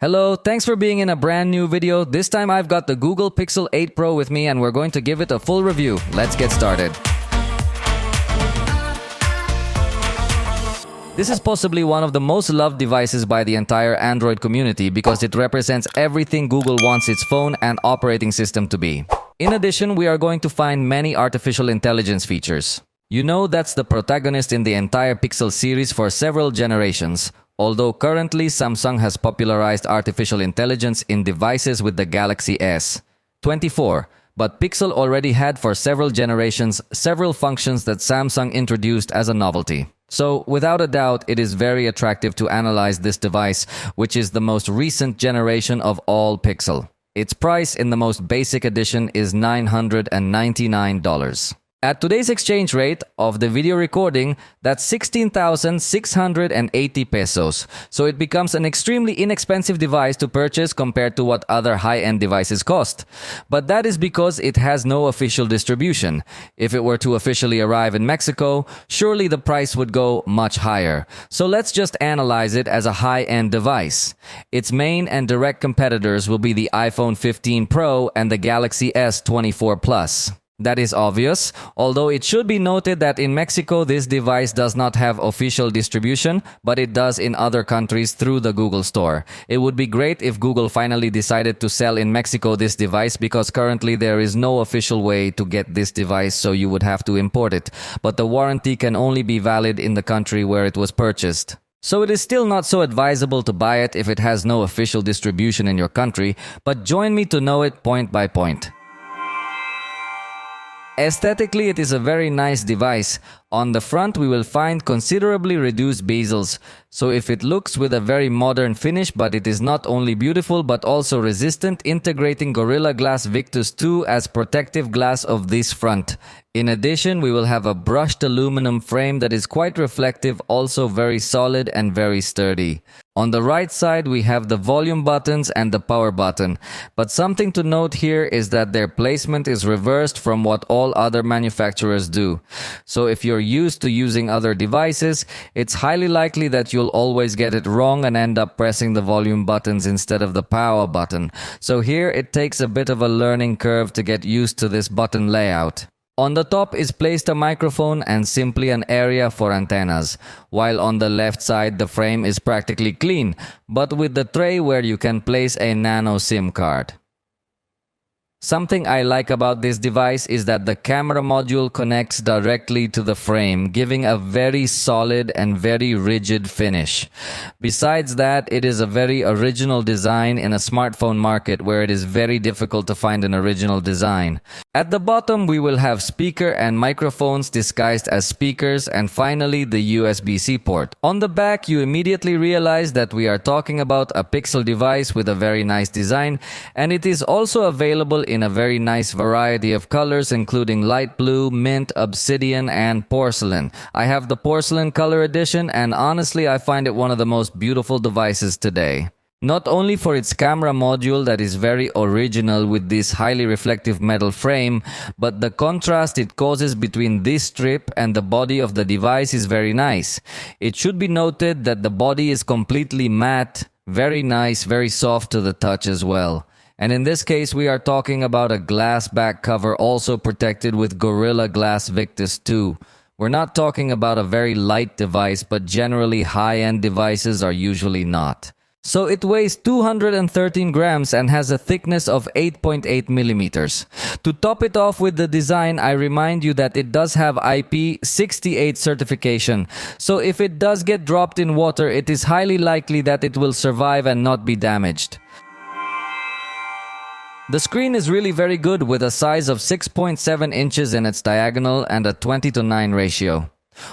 Hello, thanks for being in a brand new video. This time I've got the Google Pixel 8 Pro with me and we're going to give it a full review. Let's get started. This is possibly one of the most loved devices by the entire Android community because it represents everything Google wants its phone and operating system to be. In addition, we are going to find many artificial intelligence features. You know that's the protagonist in the entire Pixel series for several generations. Although currently Samsung has popularized artificial intelligence in devices with the Galaxy S24, but Pixel already had for several generations several functions that Samsung introduced as a novelty. So, without a doubt, it is very attractive to analyze this device, which is the most recent generation of all Pixel. Its price in the most basic edition is $999. At today's exchange rate of the video recording, that's 16,680 pesos. So it becomes an extremely inexpensive device to purchase compared to what other high-end devices cost. But that is because it has no official distribution. If it were to officially arrive in Mexico, surely the price would go much higher. So let's just analyze it as a high-end device. Its main and direct competitors will be the iPhone 15 Pro and the Galaxy S24 Plus. That is obvious, although it should be noted that in Mexico this device does not have official distribution, but it does in other countries through the Google Store. It would be great if Google finally decided to sell in Mexico this device because currently there is no official way to get this device, so you would have to import it. But the warranty can only be valid in the country where it was purchased. So it is still not so advisable to buy it if it has no official distribution in your country, but join me to know it point by point. Aesthetically, it is a very nice device. On the front, we will find considerably reduced bezels. So if it looks with a very modern finish, but it is not only beautiful but also resistant, integrating Gorilla Glass Victus 2 as protective glass of this front. In addition, we will have a brushed aluminum frame that is quite reflective, also very solid and very sturdy. On the right side, we have the volume buttons and the power button. But something to note here is that their placement is reversed from what all other manufacturers do. So if you're used to using other devices, it's highly likely that you'll always get it wrong and end up pressing the volume buttons instead of the power button. So here it takes a bit of a learning curve to get used to this button layout. On the top is placed a microphone and simply an area for antennas, while on the left side the frame is practically clean, but with the tray where you can place a nano SIM card. Something I like about this device is that the camera module connects directly to the frame, giving a very solid and very rigid finish. Besides that, it is a very original design in a smartphone market where it is very difficult to find an original design. At the bottom, we will have speaker and microphones disguised as speakers, and finally the USB-C port. On the back, you immediately realize that we are talking about a Pixel device with a very nice design, and it is also available in a very nice variety of colors, including light blue, mint, obsidian, and porcelain. I have the porcelain color edition, and honestly I find it one of the most beautiful devices today. Not only for its camera module that is very original with this highly reflective metal frame, but the contrast it causes between this strip and the body of the device is very nice. It should be noted that the body is completely matte, very nice, very soft to the touch as well. And in this case, we are talking about a glass back cover also protected with Gorilla Glass Victus 2. We're not talking about a very light device, but generally high-end devices are usually not. So it weighs 213 grams and has a thickness of 8.8 millimeters. To top it off with the design, I remind you that it does have IP68 certification. So if it does get dropped in water, it is highly likely that it will survive and not be damaged. The screen is really very good with a size of 6.7 inches in its diagonal and a 20:9 ratio.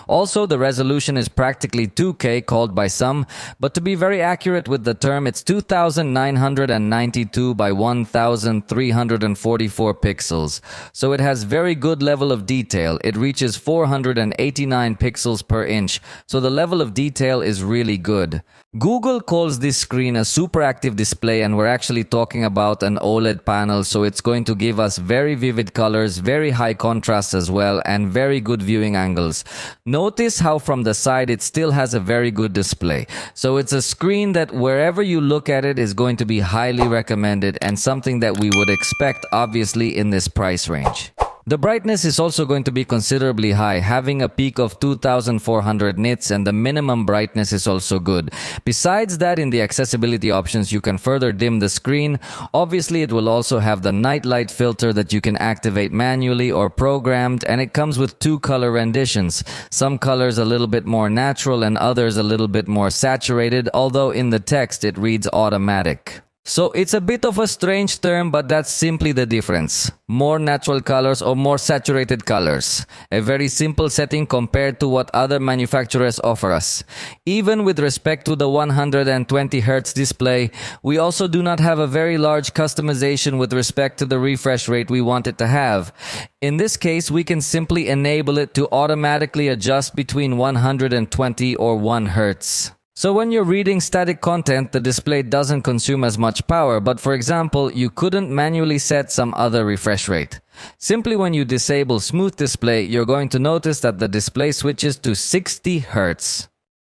Also, the resolution is practically 2K called by some, but to be very accurate with the term, it's 2992 by 1344 pixels. So it has very good level of detail. It reaches 489 pixels per inch, so the level of detail is really good. Google calls this screen a super active display, and we're actually talking about an OLED panel, so it's going to give us very vivid colors, very high contrast as well, and very good viewing angles. Notice how from the side it still has a very good display. So it's a screen that wherever you look at it is going to be highly recommended and something that we would expect obviously in this price range. The brightness is also going to be considerably high, having a peak of 2400 nits, and the minimum brightness is also good. Besides that, in the accessibility options, you can further dim the screen. Obviously, it will also have the night light filter that you can activate manually or programmed, and it comes with 2 color renditions. Some colors a little bit more natural and others a little bit more saturated, although in the text it reads automatic. So it's a bit of a strange term, but that's simply the difference. More natural colors or more saturated colors. A very simple setting compared to what other manufacturers offer us. Even with respect to the 120Hz display, we also do not have a very large customization with respect to the refresh rate we want it to have. In this case, we can simply enable it to automatically adjust between 120 or 1 Hz. So when you're reading static content, the display doesn't consume as much power, but for example, you couldn't manually set some other refresh rate. Simply when you disable smooth display, you're going to notice that the display switches to 60 Hz.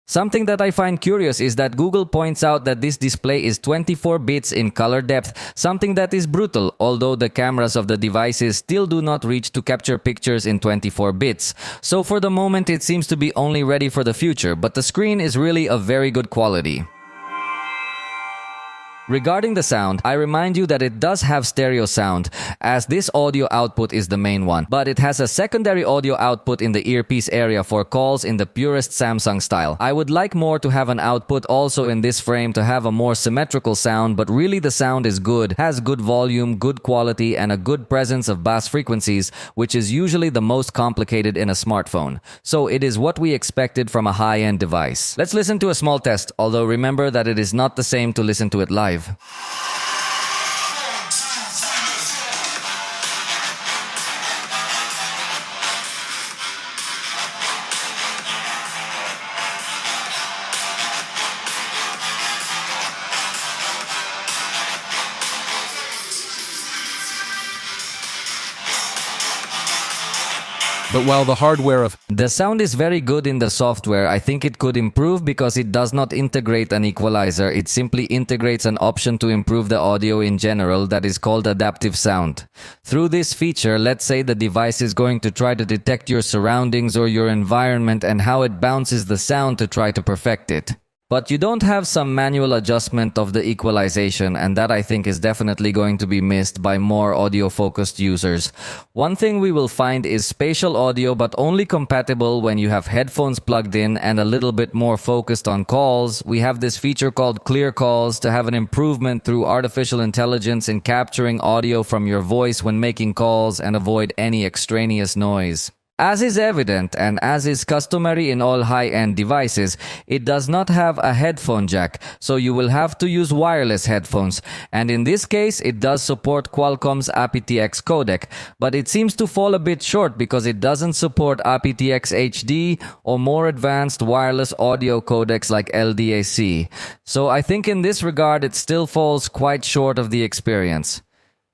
Something that I find curious is that Google points out that this display is 24 bits in color depth, something that is brutal, although the cameras of the devices still do not reach to capture pictures in 24 bits. So for the moment it seems to be only ready for the future, but the screen is really of very good quality. Regarding the sound, I remind you that it does have stereo sound, as this audio output is the main one, but it has a secondary audio output in the earpiece area for calls in the purest Samsung style. I would like more to have an output also in this frame to have a more symmetrical sound, but really the sound is good, has good volume, good quality, and a good presence of bass frequencies, which is usually the most complicated in a smartphone. So it is what we expected from a high-end device. Let's listen to a small test, although remember that it is not the same to listen to it live. But while the hardware of the sound is very good in the software, I think it could improve because it does not integrate an equalizer. It simply integrates an option to improve the audio in general that is called adaptive sound. Through this feature, let's say the device is going to try to detect your surroundings or your environment and how it bounces the sound to try to perfect it. But you don't have some manual adjustment of the equalization, and that I think is definitely going to be missed by more audio-focused users. One thing we will find is spatial audio, but only compatible when you have headphones plugged in and a little bit more focused on calls. We have this feature called Clear Calls to have an improvement through artificial intelligence in capturing audio from your voice when making calls and avoid any extraneous noise. As is evident and as is customary in all high-end devices, it does not have a headphone jack, so you will have to use wireless headphones, and in this case it does support Qualcomm's aptX codec, but it seems to fall a bit short because it doesn't support aptX HD or more advanced wireless audio codecs like LDAC. So I think in this regard it still falls quite short of the experience.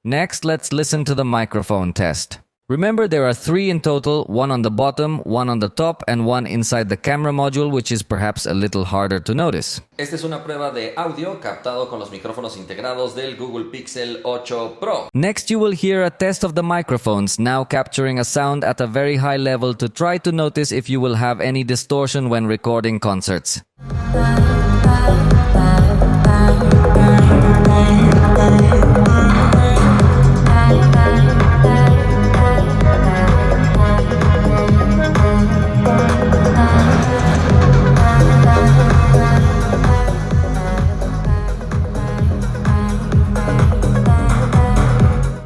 Next, let's listen to the microphone test. Remember, there are 3 in total, 1 on the bottom, 1 on the top, and 1 inside the camera module, which is perhaps a little harder to notice. Esta es una prueba de audio captado con los micrófonos integrados del Google Pixel 8 Pro. Next, you will hear a test of the microphones, now capturing a sound at a very high level to try to notice if you will have any distortion when recording concerts.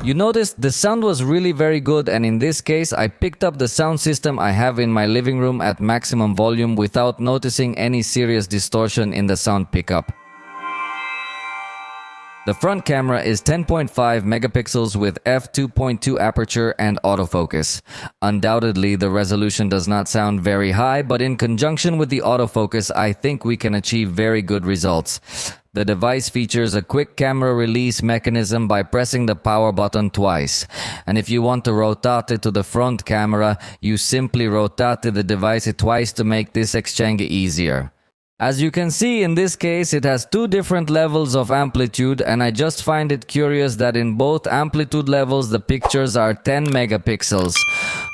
You noticed the sound was really very good, and in this case I picked up the sound system I have in my living room at maximum volume without noticing any serious distortion in the sound pickup. The front camera is 10.5 megapixels with f2.2 aperture and autofocus. Undoubtedly, the resolution does not sound very high, but in conjunction with the autofocus, I think we can achieve very good results. The device features a quick camera release mechanism by pressing the power button twice. And if you want to rotate it to the front camera, you simply rotate the device twice to make this exchange easier. As you can see, in this case, it has two different levels of amplitude, and I just find it curious that in both amplitude levels the pictures are 10 megapixels.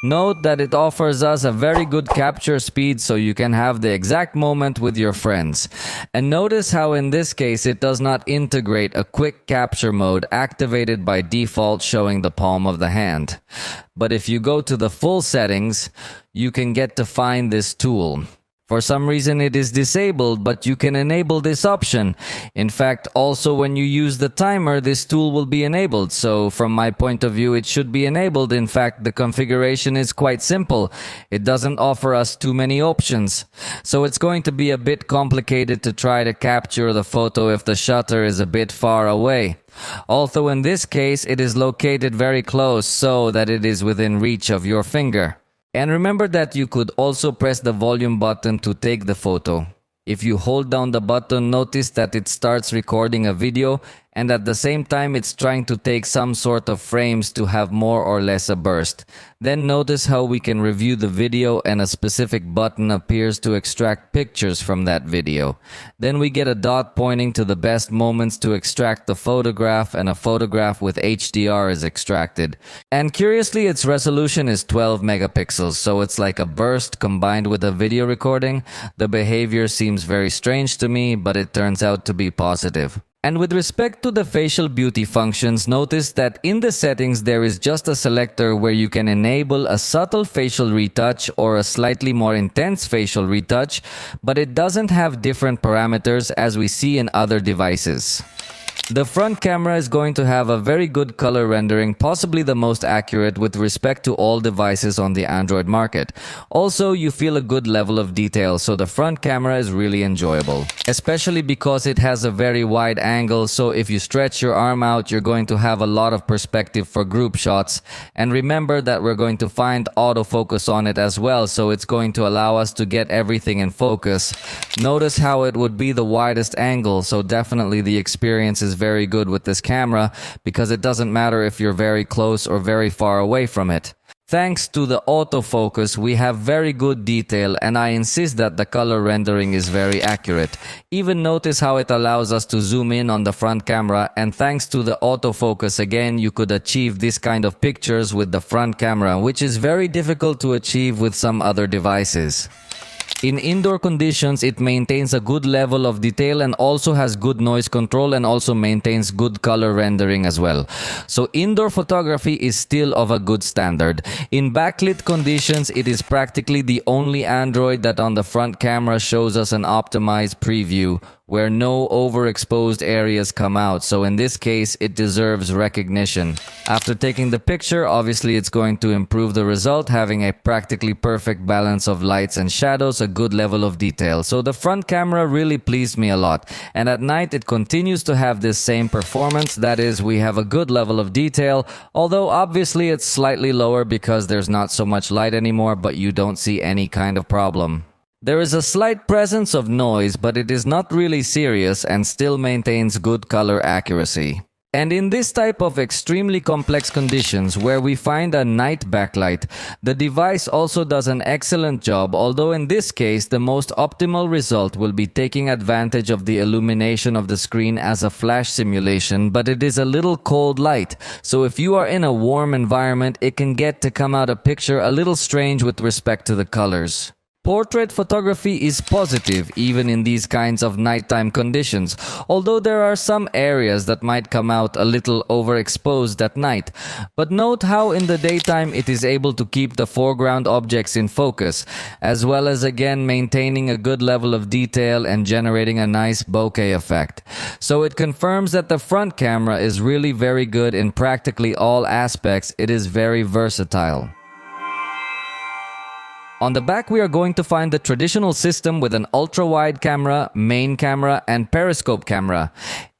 Note that it offers us a very good capture speed, so you can have the exact moment with your friends. And notice how in this case it does not integrate a quick capture mode activated by default showing the palm of the hand. But if you go to the full settings, you can get to find this tool. For some reason it is disabled, but you can enable this option. In fact, also when you use the timer, this tool will be enabled. So from my point of view, it should be enabled. In fact, the configuration is quite simple. It doesn't offer us too many options. So it's going to be a bit complicated to try to capture the photo if the shutter is a bit far away. Although in this case, it is located very close so that it is within reach of your finger. And remember that you could also press the volume button to take the photo. If you hold down the button, notice that it starts recording a video, and at the same time it's trying to take some sort of frames to have more or less a burst. Then notice how we can review the video and a specific button appears to extract pictures from that video. Then we get a dot pointing to the best moments to extract the photograph, and a photograph with HDR is extracted. And curiously, its resolution is 12 megapixels, so it's like a burst combined with a video recording. The behavior seems very strange to me, but it turns out to be positive. And with respect to the facial beauty functions, notice that in the settings there is just a selector where you can enable a subtle facial retouch or a slightly more intense facial retouch, but it doesn't have different parameters as we see in other devices. The front camera is going to have a very good color rendering, possibly the most accurate with respect to all devices on the Android market. Also, you feel a good level of detail, so the front camera is really enjoyable. Especially because it has a very wide angle, so if you stretch your arm out, you're going to have a lot of perspective for group shots. And remember that we're going to find autofocus on it as well, so it's going to allow us to get everything in focus. Notice how it would be the widest angle, so definitely the experience is very good with this camera because it doesn't matter if you're very close or very far away from it. Thanks to the autofocus, we have very good detail, and I insist that the color rendering is very accurate. Even notice how it allows us to zoom in on the front camera, and thanks to the autofocus again, you could achieve this kind of pictures with the front camera, which is very difficult to achieve with some other devices. In indoor conditions, it maintains a good level of detail and also has good noise control and also maintains good color rendering as well. So indoor photography is still of a good standard. In backlit conditions, it is practically the only Android that on the front camera shows us an optimized preview where no overexposed areas come out, so in this case it deserves recognition. After taking the picture, obviously it's going to improve the result, having a practically perfect balance of lights and shadows, a good level of detail. So the front camera really pleased me a lot, and at night it continues to have this same performance. That is, we have a good level of detail, although obviously it's slightly lower because there's not so much light anymore, but you don't see any kind of problem. There is a slight presence of noise, but it is not really serious and still maintains good color accuracy. And in this type of extremely complex conditions where we find a night backlight, the device also does an excellent job, although in this case the most optimal result will be taking advantage of the illumination of the screen as a flash simulation, but it is a little cold light, so if you are in a warm environment it can get to come out a picture a little strange with respect to the colors. Portrait photography is positive even in these kinds of nighttime conditions, although there are some areas that might come out a little overexposed at night. But note how in the daytime it is able to keep the foreground objects in focus, as well as again maintaining a good level of detail and generating a nice bokeh effect. So it confirms that the front camera is really very good in practically all aspects. It is very versatile. On the back, we are going to find the traditional system with an ultra-wide camera, main camera, and periscope camera.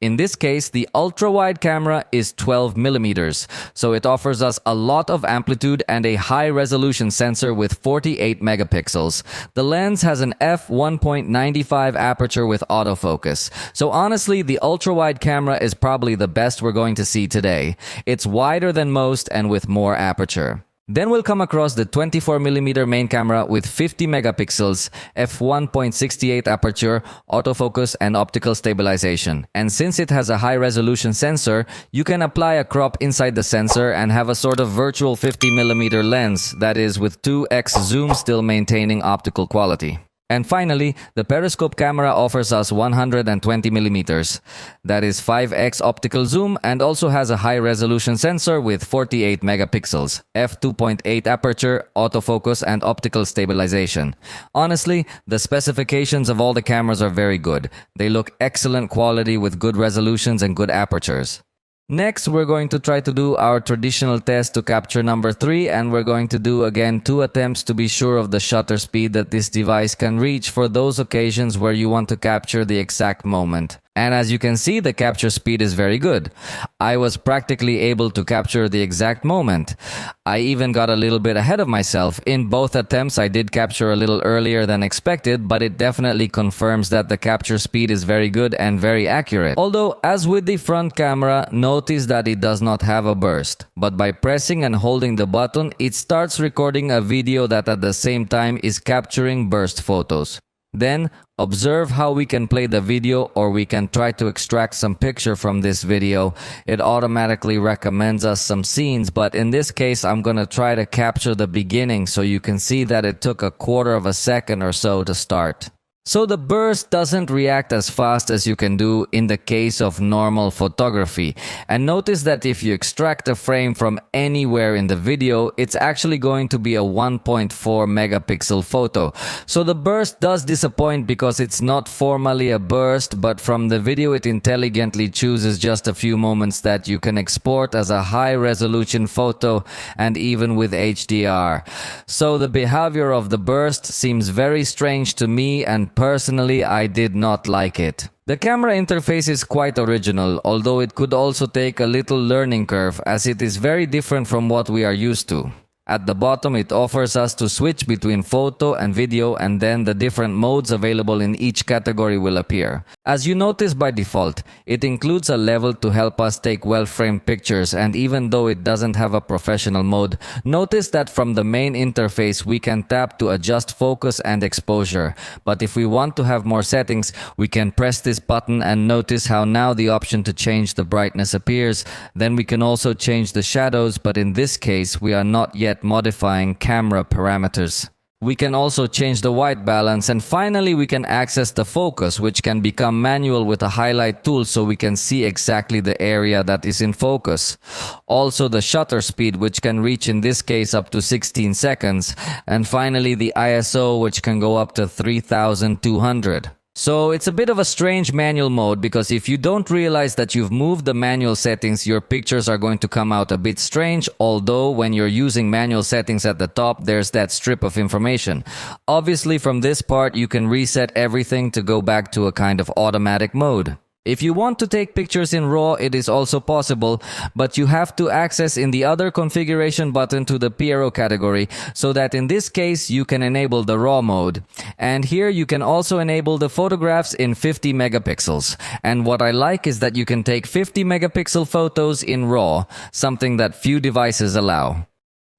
In this case, the ultra-wide camera is 12 millimeters, so it offers us a lot of amplitude and a high-resolution sensor with 48 megapixels. The lens has an f1.95 aperture with autofocus. So honestly, the ultra-wide camera is probably the best we're going to see today. It's wider than most and with more aperture. Then we'll come across the 24mm main camera with 50 megapixels, f1.68 aperture, autofocus, and optical stabilization. And since it has a high-resolution sensor, you can apply a crop inside the sensor and have a sort of virtual 50mm lens, that is with 2x zoom still maintaining optical quality. And finally, the periscope camera offers us 120 millimeters. That is 5x optical zoom and also has a high-resolution sensor with 48 megapixels, f2.8 aperture, autofocus, and optical stabilization. Honestly, the specifications of all the cameras are very good. They look excellent quality with good resolutions and good apertures. Next, we're going to try to do our traditional test to capture number 3, and we're going to do again 2 attempts to be sure of the shutter speed that this device can reach for those occasions where you want to capture the exact moment. And as you can see, the capture speed is very good. I was practically able to capture the exact moment. I even got a little bit ahead of myself. In both attempts, I did capture a little earlier than expected, but it definitely confirms that the capture speed is very good and very accurate. Although, as with the front camera, notice that it does not have a burst. But by pressing and holding the button, it starts recording a video that at the same time is capturing burst photos. Then, observe how we can play the video, or we can try to extract some picture from this video. It automatically recommends us some scenes, but in this case I'm gonna try to capture the beginning so you can see that it took a quarter of a second or so to start. So the burst doesn't react as fast as you can do in the case of normal photography. And notice that if you extract a frame from anywhere in the video, it's actually going to be a 1.4 megapixel photo. So the burst does disappoint because it's not formally a burst, but from the video it intelligently chooses just a few moments that you can export as a high resolution photo and even with HDR. So the behavior of the burst seems very strange to me, and personally, I did not like it. The camera interface is quite original, although it could also take a little learning curve as it is very different from what we are used to. At the bottom, it offers us to switch between photo and video, and then the different modes available in each category will appear. As you notice by default, it includes a level to help us take well-framed pictures, and even though it doesn't have a professional mode, notice that from the main interface we can tap to adjust focus and exposure. But if we want to have more settings, we can press this button and notice how now the option to change the brightness appears. Then we can also change the shadows, but in this case we are not yet modifying camera parameters. We can also change the white balance, and finally we can access the focus, which can become manual with a highlight tool so we can see exactly the area that is in focus. Also the shutter speed, which can reach in this case up to 16 seconds, and finally the ISO, which can go up to 3200. So it's a bit of a strange manual mode, because if you don't realize that you've moved the manual settings, your pictures are going to come out a bit strange, although when you're using manual settings at the top, there's that strip of information. Obviously from this part you can reset everything to go back to a kind of automatic mode. If you want to take pictures in RAW, it is also possible, but you have to access in the other configuration button to the PRO category, so that in this case you can enable the RAW mode. And here you can also enable the photographs in 50 megapixels. And what I like is that you can take 50 megapixel photos in RAW, something that few devices allow.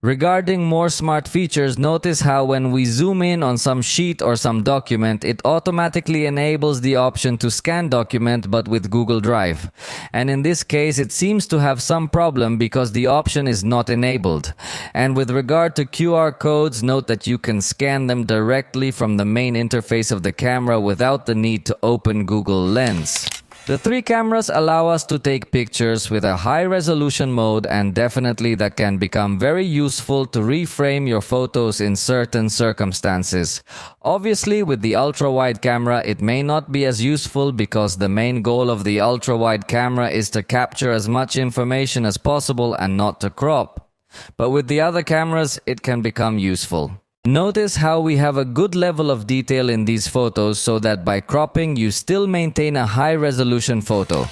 Regarding more smart features, notice how when we zoom in on some sheet or some document, it automatically enables the option to scan document but with Google Drive. And in this case, it seems to have some problem because the option is not enabled. And with regard to QR codes, note that you can scan them directly from the main interface of the camera without the need to open Google Lens. The 3 cameras allow us to take pictures with a high resolution mode, and definitely that can become very useful to reframe your photos in certain circumstances. Obviously, with the ultra-wide camera, it may not be as useful because the main goal of the ultra-wide camera is to capture as much information as possible and not to crop. But with the other cameras, it can become useful. Notice how we have a good level of detail in these photos so that by cropping you still maintain a high resolution photo.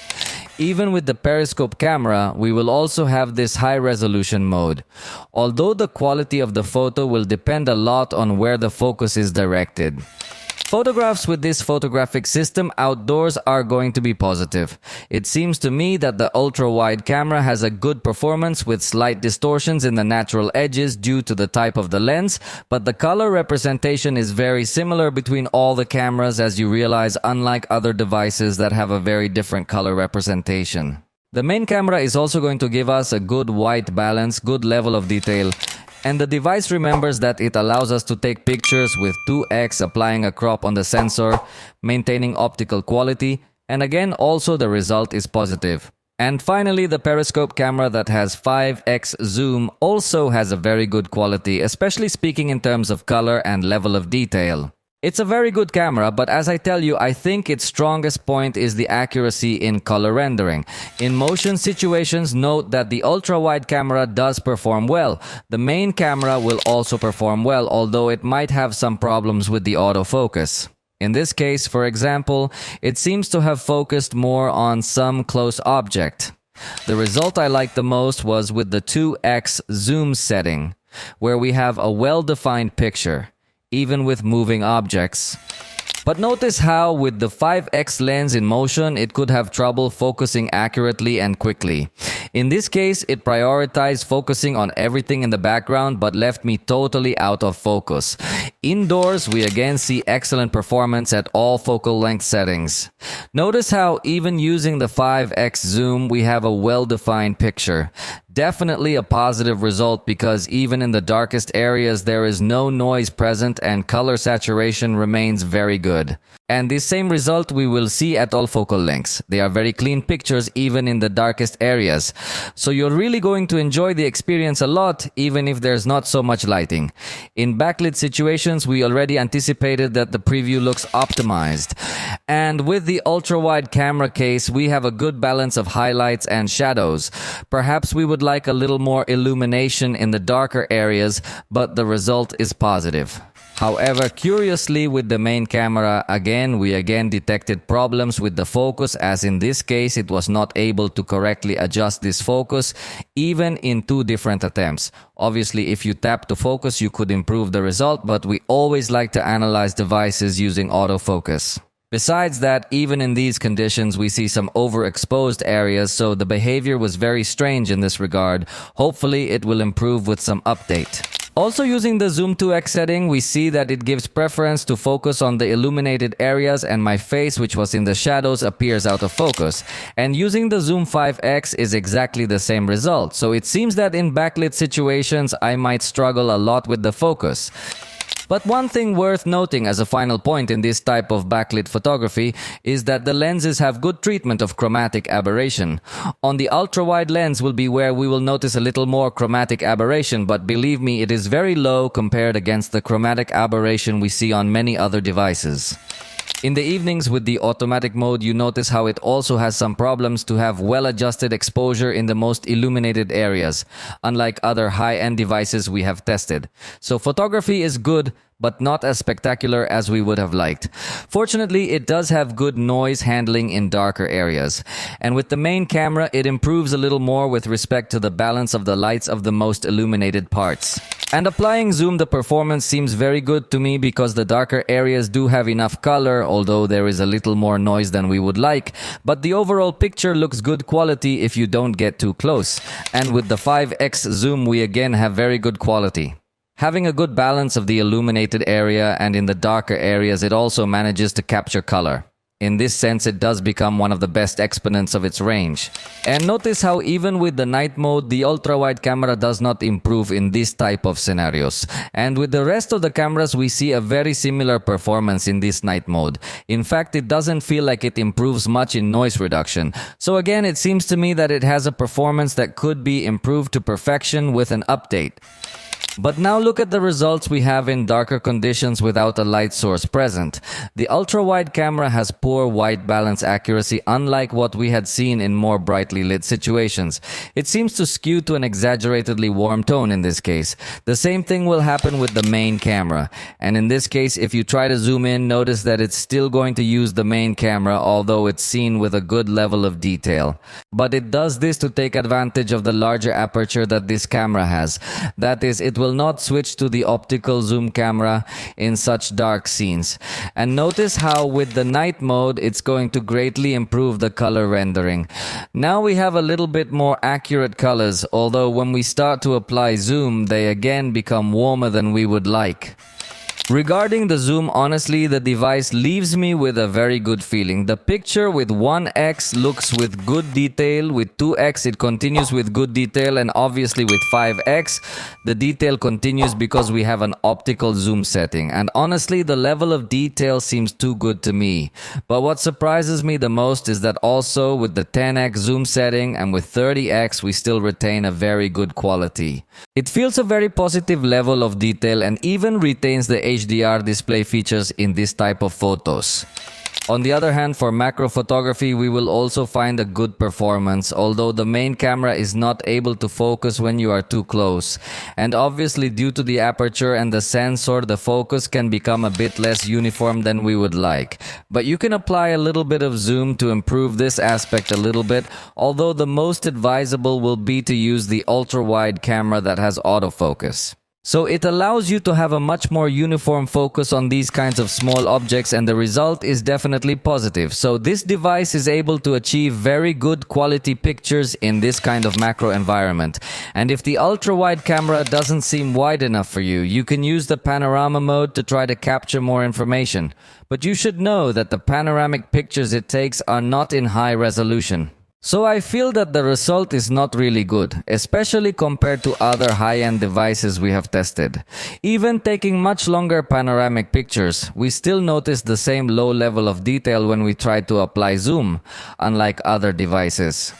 Even with the periscope camera, we will also have this high resolution mode. Although the quality of the photo will depend a lot on where the focus is directed. Photographs with this photographic system outdoors are going to be positive. It seems to me that the ultra-wide camera has a good performance with slight distortions in the natural edges due to the type of the lens, but the color representation is very similar between all the cameras, as you realize, unlike other devices that have a very different color representation. The main camera is also going to give us a good white balance, good level of detail. And the device remembers that it allows us to take pictures with 2x, applying a crop on the sensor, maintaining optical quality, and again also the result is positive. And finally, the periscope camera that has 5x zoom also has a very good quality, especially speaking in terms of color and level of detail. It's a very good camera, but as I tell you, I think its strongest point is the accuracy in color rendering. In motion situations, note that the ultra-wide camera does perform well. The main camera will also perform well, although it might have some problems with the autofocus. In this case, for example, it seems to have focused more on some close object. The result I liked the most was with the 2x zoom setting, where we have a well-defined picture, even with moving objects. But notice how with the 5x lens in motion, it could have trouble focusing accurately and quickly. In this case, it prioritized focusing on everything in the background but left me totally out of focus. Indoors, we again see excellent performance at all focal length settings. Notice how even using the 5x zoom, we have a well-defined picture. Definitely a positive result because even in the darkest areas there is no noise present and color saturation remains very good. And this same result we will see at all focal lengths. They are very clean pictures even in the darkest areas. So you're really going to enjoy the experience a lot even if there's not so much lighting. In backlit situations we already anticipated that the preview looks optimized. And with the ultra-wide camera case we have a good balance of highlights and shadows. Perhaps we would like a little more illumination in the darker areas, but the result is positive. However, curiously with the main camera, we again detected problems with the focus, as in this case it was not able to correctly adjust this focus even in 2 different attempts. Obviously, if you tap to focus you could improve the result, but we always like to analyze devices using autofocus. Besides that, even in these conditions, we see some overexposed areas, so the behavior was very strange in this regard. Hopefully, it will improve with some update. Also using the Zoom 2x setting, we see that it gives preference to focus on the illuminated areas and my face, which was in the shadows, appears out of focus. And using the Zoom 5x is exactly the same result. So it seems that in backlit situations, I might struggle a lot with the focus. But one thing worth noting as a final point in this type of backlit photography is that the lenses have good treatment of chromatic aberration. On the ultra-wide lens will be where we will notice a little more chromatic aberration, but believe me, it is very low compared against the chromatic aberration we see on many other devices. In the evenings with the automatic mode, you notice how it also has some problems to have well-adjusted exposure in the most illuminated areas, unlike other high-end devices we have tested. So photography is good, but not as spectacular as we would have liked. Fortunately, it does have good noise handling in darker areas. And with the main camera, it improves a little more with respect to the balance of the lights of the most illuminated parts. And applying zoom, the performance seems very good to me because the darker areas do have enough color, although there is a little more noise than we would like. But the overall picture looks good quality if you don't get too close. And with the 5x zoom, we again have very good quality. Having a good balance of the illuminated area and in the darker areas, it also manages to capture color. In this sense, it does become one of the best exponents of its range. And notice how even with the night mode, the ultra-wide camera does not improve in this type of scenarios. And with the rest of the cameras, we see a very similar performance in this night mode. In fact, it doesn't feel like it improves much in noise reduction. So again, it seems to me that it has a performance that could be improved to perfection with an update. But now look at the results we have in darker conditions without a light source present. The ultra-wide camera has poor white balance accuracy, unlike what we had seen in more brightly lit situations. It seems to skew to an exaggeratedly warm tone in this case. The same thing will happen with the main camera. And in this case, if you try to zoom in, notice that it's still going to use the main camera, although it's seen with a good level of detail. But it does this to take advantage of the larger aperture that this camera has. That is, it will not switch to the optical zoom camera in such dark scenes. And notice how with the night mode, it's going to greatly improve the color rendering. Now we have a little bit more accurate colors, although when we start to apply zoom, they again become warmer than we would like. Regarding the zoom, honestly, the device leaves me with a very good feeling. The picture with 1x looks with good detail, with 2x it continues with good detail, and obviously with 5x the detail continues because we have an optical zoom setting. And honestly, the level of detail seems too good to me. But what surprises me the most is that also with the 10x zoom setting and with 30x we still retain a very good quality. It feels a very positive level of detail and even retains the HDR display features in this type of photos. On the other hand, for macro photography, we will also find a good performance, although the main camera is not able to focus when you are too close. And obviously, due to the aperture and the sensor, the focus can become a bit less uniform than we would like. But you can apply a little bit of zoom to improve this aspect a little bit, although the most advisable will be to use the ultra-wide camera that has autofocus. So it allows you to have a much more uniform focus on these kinds of small objects, and the result is definitely positive. So this device is able to achieve very good quality pictures in this kind of macro environment. And if the ultra-wide camera doesn't seem wide enough for you, you can use the panorama mode to try to capture more information. But you should know that the panoramic pictures it takes are not in high resolution. So I feel that the result is not really good, especially compared to other high-end devices we have tested. Even taking much longer panoramic pictures, we still notice the same low level of detail when we try to apply zoom, unlike other devices.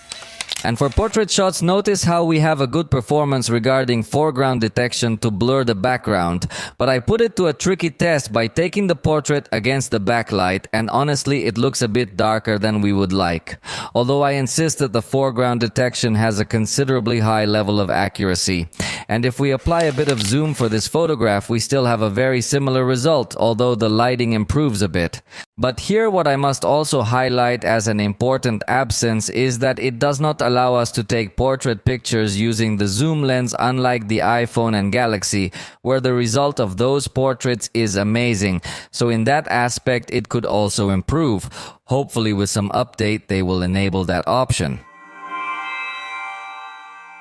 And for portrait shots, notice how we have a good performance regarding foreground detection to blur the background. But I put it to a tricky test by taking the portrait against the backlight, and honestly it looks a bit darker than we would like. Although I insist that the foreground detection has a considerably high level of accuracy. And if we apply a bit of zoom for this photograph, we still have a very similar result, although the lighting improves a bit. But here what I must also highlight as an important absence is that it does not allow us to take portrait pictures using the zoom lens, unlike the iPhone and Galaxy, where the result of those portraits is amazing. So in that aspect it could also improve. Hopefully with some update they will enable that option.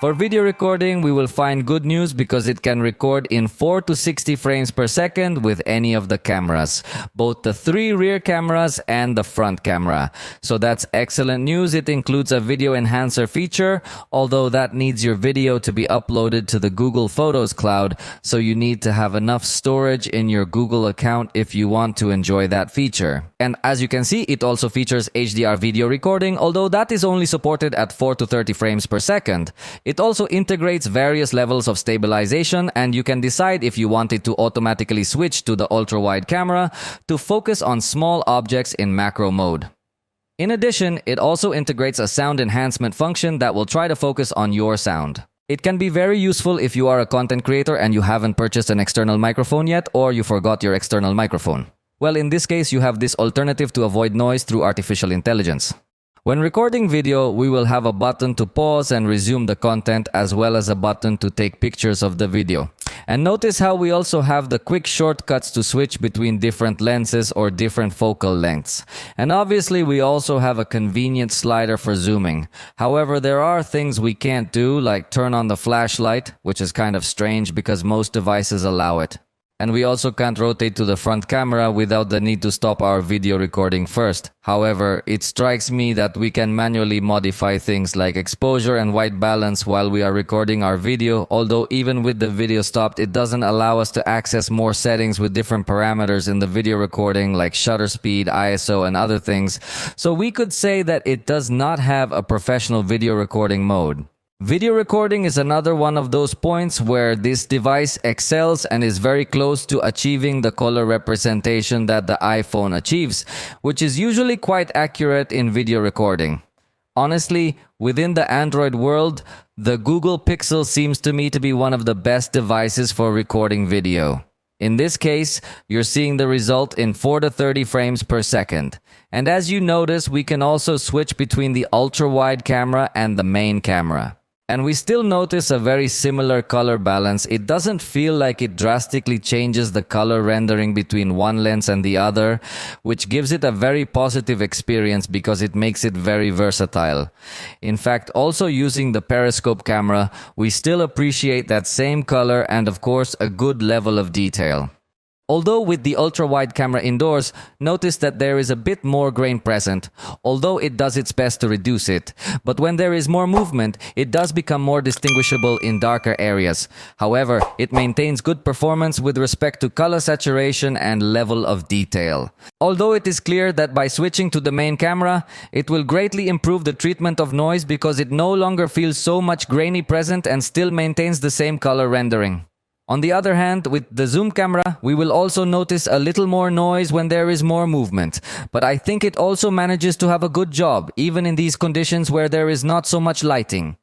For video recording, we will find good news because it can record in 4 to 60 frames per second with any of the cameras, both the 3 rear cameras and the front camera. So that's excellent news. It includes a video enhancer feature, although that needs your video to be uploaded to the Google Photos cloud, so you need to have enough storage in your Google account if you want to enjoy that feature. And as you can see, it also features HDR video recording, although that is only supported at 4 to 30 frames per second. It also integrates various levels of stabilization, and you can decide if you want it to automatically switch to the ultra-wide camera to focus on small objects in macro mode. In addition, it also integrates a sound enhancement function that will try to focus on your sound. It can be very useful if you are a content creator and you haven't purchased an external microphone yet, or you forgot your external microphone. Well, in this case, you have this alternative to avoid noise through artificial intelligence. When recording video, we will have a button to pause and resume the content, as well as a button to take pictures of the video. And notice how we also have the quick shortcuts to switch between different lenses or different focal lengths. And obviously we also have a convenient slider for zooming. However, there are things we can't do, like turn on the flashlight, which is kind of strange because most devices allow it. And we also can't rotate to the front camera without the need to stop our video recording first. However, it strikes me that we can manually modify things like exposure and white balance while we are recording our video, although even with the video stopped, it doesn't allow us to access more settings with different parameters in the video recording like shutter speed, ISO, and other things. So we could say that it does not have a professional video recording mode. Video recording is another one of those points where this device excels and is very close to achieving the color representation that the iPhone achieves, which is usually quite accurate in video recording. Honestly, within the Android world, the Google Pixel seems to me to be one of the best devices for recording video. In this case, you're seeing the result in 4 to 30 frames per second. And as you notice, we can also switch between the ultra-wide camera and the main camera. And we still notice a very similar color balance. It doesn't feel like it drastically changes the color rendering between one lens and the other, which gives it a very positive experience because it makes it very versatile. In fact, also using the periscope camera, we still appreciate that same color and of course a good level of detail. Although with the ultra-wide camera indoors, notice that there is a bit more grain present, although it does its best to reduce it. But when there is more movement, it does become more distinguishable in darker areas. However, it maintains good performance with respect to color saturation and level of detail. Although it is clear that by switching to the main camera, it will greatly improve the treatment of noise because it no longer feels so much grainy present and still maintains the same color rendering. On the other hand, with the zoom camera, we will also notice a little more noise when there is more movement. But I think it also manages to have a good job, even in these conditions where there is not so much lighting.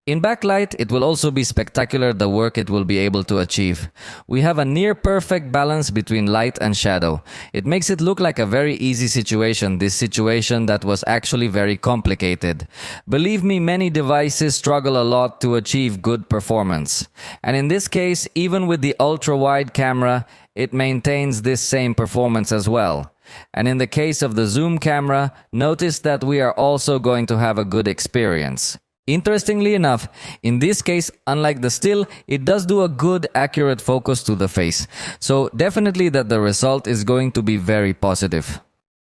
In backlight, it will also be spectacular the work it will be able to achieve. We have a near perfect balance between light and shadow. It makes it look like a very easy situation, this situation that was actually very complicated. Believe me, many devices struggle a lot to achieve good performance. And in this case, even with the ultra-wide camera, it maintains this same performance as well. And in the case of the zoom camera, notice that we are also going to have a good experience. Interestingly enough, in this case, unlike the still, it does do a good, accurate focus to the face. So definitely that the result is going to be very positive.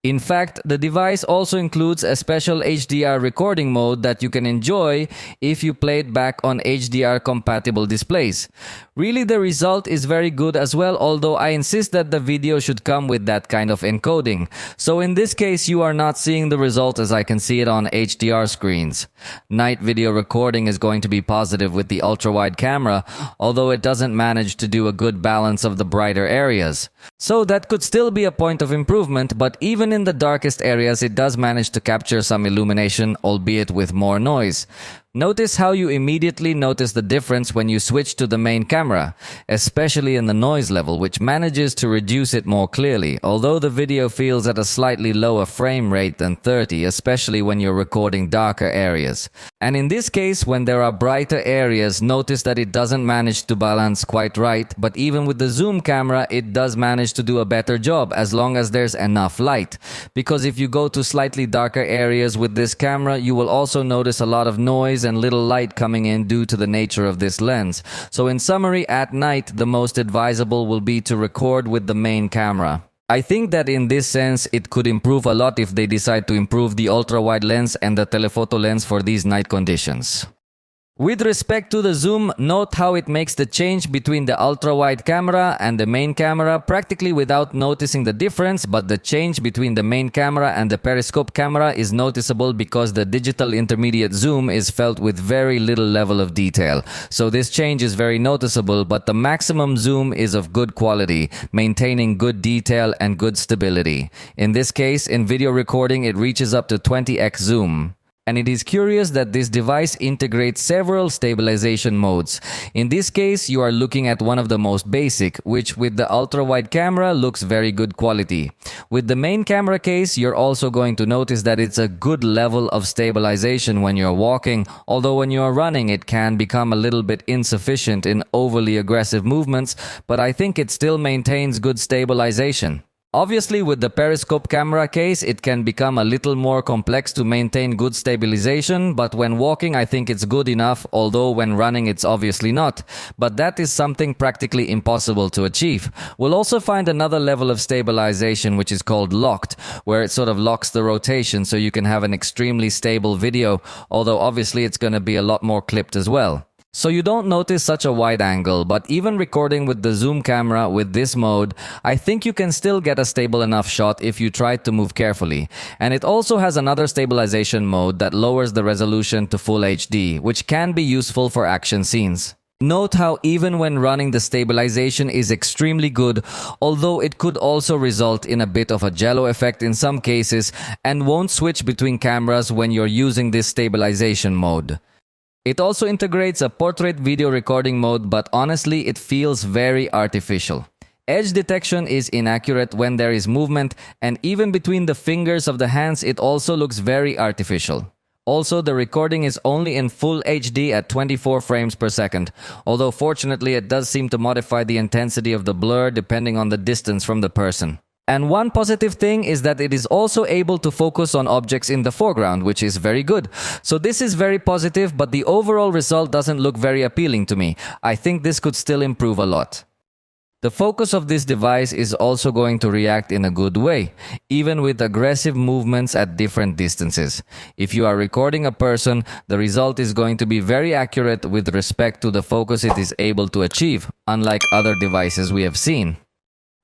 In fact, the device also includes a special HDR recording mode that you can enjoy if you play it back on HDR compatible displays. Really, the result is very good as well, although I insist that the video should come with that kind of encoding. So in this case, you are not seeing the result as I can see it on HDR screens. Night video recording is going to be positive with the ultra-wide camera, although it doesn't manage to do a good balance of the brighter areas. So that could still be a point of improvement, but even in the darkest areas, it does manage to capture some illumination, albeit with more noise. Notice how you immediately notice the difference when you switch to the main camera, especially in the noise level, which manages to reduce it more clearly, although the video feels at a slightly lower frame rate than 30, especially when you're recording darker areas. And in this case, when there are brighter areas, notice that it doesn't manage to balance quite right, but even with the zoom camera, it does manage to do a better job as long as there's enough light. Because if you go to slightly darker areas with this camera, you will also notice a lot of noise and little light coming in due to the nature of this lens. So in summary, at night, the most advisable will be to record with the main camera. I think that in this sense, it could improve a lot if they decide to improve the ultra-wide lens and the telephoto lens for these night conditions. With respect to the zoom, note how it makes the change between the ultra-wide camera and the main camera practically without noticing the difference, but the change between the main camera and the periscope camera is noticeable because the digital intermediate zoom is felt with very little level of detail. So this change is very noticeable, but the maximum zoom is of good quality, maintaining good detail and good stability. In this case, in video recording, it reaches up to 20x zoom. And it is curious that this device integrates several stabilization modes. In this case, you are looking at one of the most basic, which with the ultra-wide camera looks very good quality. With the main camera case, you're also going to notice that it's a good level of stabilization when you're walking, although when you're running it can become a little bit insufficient in overly aggressive movements, but I think it still maintains good stabilization. Obviously, with the periscope camera case, it can become a little more complex to maintain good stabilization, but when walking I think it's good enough, although when running it's obviously not. But that is something practically impossible to achieve. We'll also find another level of stabilization which is called locked, where it sort of locks the rotation so you can have an extremely stable video, although obviously it's going to be a lot more clipped as well. So you don't notice such a wide angle, but even recording with the zoom camera with this mode, I think you can still get a stable enough shot if you try to move carefully. And it also has another stabilization mode that lowers the resolution to Full HD, which can be useful for action scenes. Note how even when running the stabilization is extremely good, although it could also result in a bit of a jello effect in some cases and won't switch between cameras when you're using this stabilization mode. It also integrates a portrait video recording mode, but honestly it feels very artificial. Edge detection is inaccurate when there is movement, and even between the fingers of the hands it also looks very artificial. Also, the recording is only in Full HD at 24 frames per second, although fortunately it does seem to modify the intensity of the blur depending on the distance from the person. And one positive thing is that it is also able to focus on objects in the foreground, which is very good. So this is very positive, but the overall result doesn't look very appealing to me. I think this could still improve a lot. The focus of this device is also going to react in a good way, even with aggressive movements at different distances. If you are recording a person, the result is going to be very accurate with respect to the focus it is able to achieve, unlike other devices we have seen.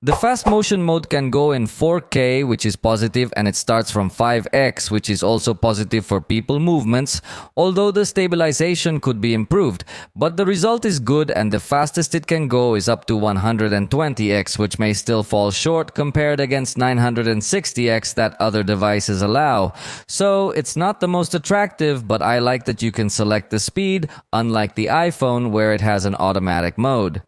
The fast motion mode can go in 4K, which is positive, and it starts from 5x, which is also positive for people movements, although the stabilization could be improved. But the result is good, and the fastest it can go is up to 120x, which may still fall short compared against 960x that other devices allow. So it's not the most attractive, but I like that you can select the speed, unlike the iPhone where it has an automatic mode.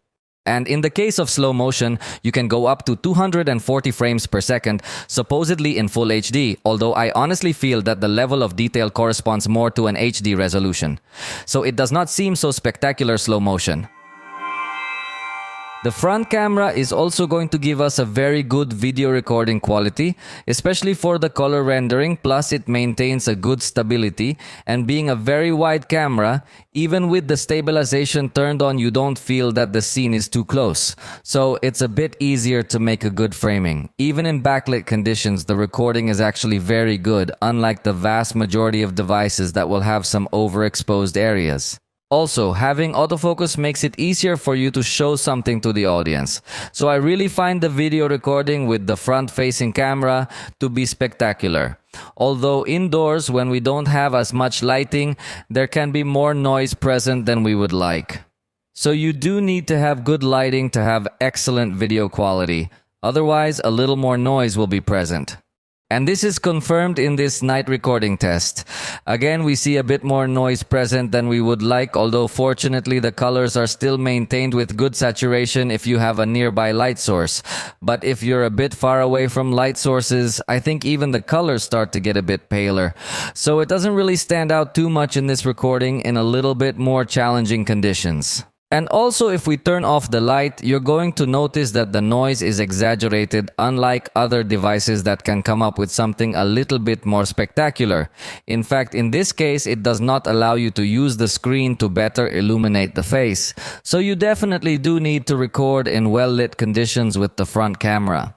And in the case of slow motion, you can go up to 240 frames per second, supposedly in Full HD, although I honestly feel that the level of detail corresponds more to an HD resolution. So it does not seem so spectacular slow motion. The front camera is also going to give us a very good video recording quality, especially for the color rendering, plus it maintains a good stability, and being a very wide camera, even with the stabilization turned on, you don't feel that the scene is too close. So it's a bit easier to make a good framing. Even in backlit conditions, the recording is actually very good, unlike the vast majority of devices that will have some overexposed areas. Also, having autofocus makes it easier for you to show something to the audience. So I really find the video recording with the front-facing camera to be spectacular. Although indoors, when we don't have as much lighting, there can be more noise present than we would like. So you do need to have good lighting to have excellent video quality. Otherwise, a little more noise will be present. And this is confirmed in this night recording test. Again, we see a bit more noise present than we would like, although fortunately the colors are still maintained with good saturation if you have a nearby light source. But if you're a bit far away from light sources, I think even the colors start to get a bit paler. So it doesn't really stand out too much in this recording in a little bit more challenging conditions. And also, if we turn off the light, you're going to notice that the noise is exaggerated, unlike other devices that can come up with something a little bit more spectacular. In fact, in this case, it does not allow you to use the screen to better illuminate the face. So you definitely do need to record in well-lit conditions with the front camera.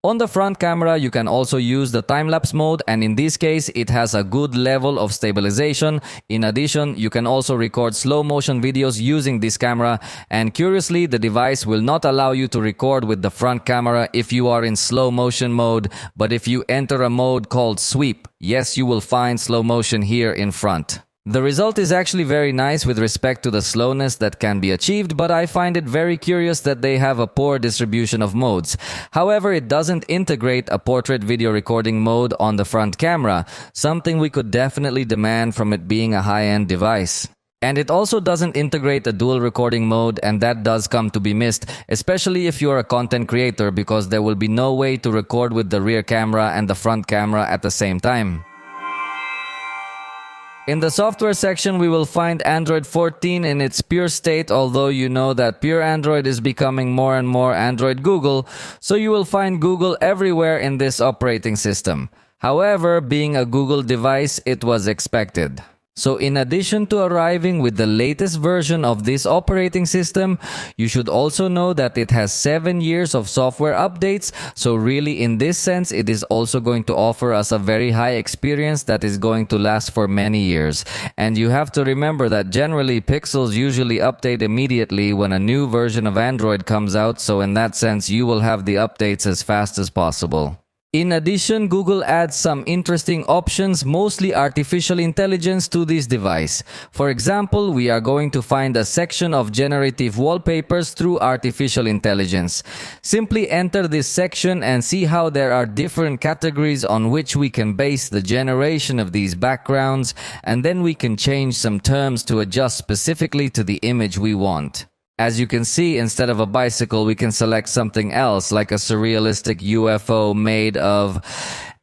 On the front camera, you can also use the time-lapse mode, and in this case, it has a good level of stabilization. In addition, you can also record slow-motion videos using this camera, and curiously, the device will not allow you to record with the front camera if you are in slow-motion mode, but if you enter a mode called sweep, yes, you will find slow-motion here in front. The result is actually very nice with respect to the slowness that can be achieved, but I find it very curious that they have a poor distribution of modes. However, it doesn't integrate a portrait video recording mode on the front camera, something we could definitely demand from it being a high-end device. And it also doesn't integrate a dual recording mode, and that does come to be missed, especially if you're a content creator, because there will be no way to record with the rear camera and the front camera at the same time. In the software section, we will find Android 14 in its pure state, although you know that pure Android is becoming more and more Android Google, so you will find Google everywhere in this operating system. However, being a Google device, it was expected. So in addition to arriving with the latest version of this operating system, you should also know that it has 7 years of software updates. So really in this sense, it is also going to offer us a very high experience that is going to last for many years. And you have to remember that generally Pixels usually update immediately when a new version of Android comes out. So in that sense, you will have the updates as fast as possible. In addition, Google adds some interesting options, mostly artificial intelligence, to this device. For example, we are going to find a section of generative wallpapers through artificial intelligence. Simply enter this section and see how there are different categories on which we can base the generation of these backgrounds, and then we can change some terms to adjust specifically to the image we want. As you can see, instead of a bicycle, we can select something else, like a surrealistic UFO made of...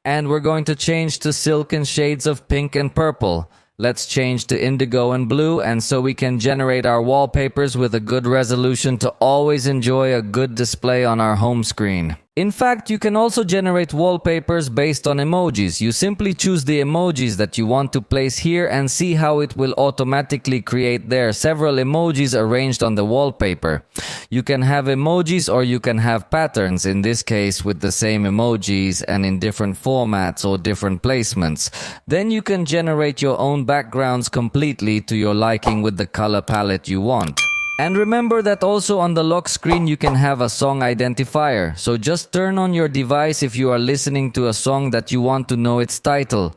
And we're going to change to silken shades of pink and purple. Let's change to indigo and blue, and so we can generate our wallpapers with a good resolution to always enjoy a good display on our home screen. In fact, you can also generate wallpapers based on emojis. You simply choose the emojis that you want to place here and see how it will automatically create there several emojis arranged on the wallpaper. You can have emojis or you can have patterns, in this case with the same emojis and in different formats or different placements. Then you can generate your own backgrounds completely to your liking with the color palette you want. And remember that also on the lock screen you can have a song identifier. So just turn on your device if you are listening to a song that you want to know its title.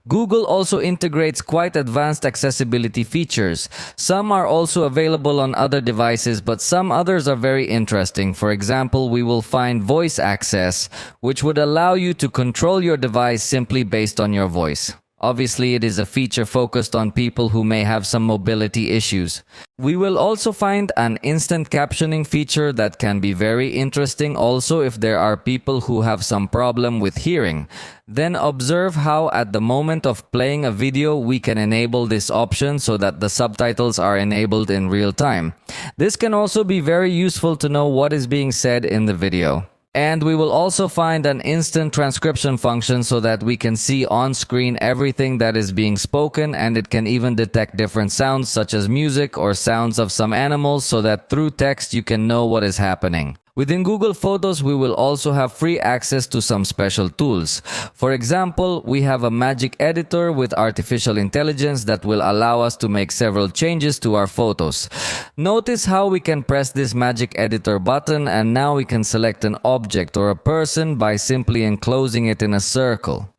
Google also integrates quite advanced accessibility features. Some are also available on other devices, but some others are very interesting. For example, we will find voice access, which would allow you to control your device simply based on your voice. Obviously, it is a feature focused on people who may have some mobility issues. We will also find an instant captioning feature that can be very interesting also if there are people who have some problem with hearing. Then observe how at the moment of playing a video we can enable this option so that the subtitles are enabled in real time. This can also be very useful to know what is being said in the video. And we will also find an instant transcription function so that we can see on screen everything that is being spoken, and it can even detect different sounds such as music or sounds of some animals so that through text you can know what is happening. Within Google Photos, we will also have free access to some special tools. For example, we have a magic editor with artificial intelligence that will allow us to make several changes to our photos. Notice how we can press this magic editor button and now we can select an object or a person by simply enclosing it in a circle.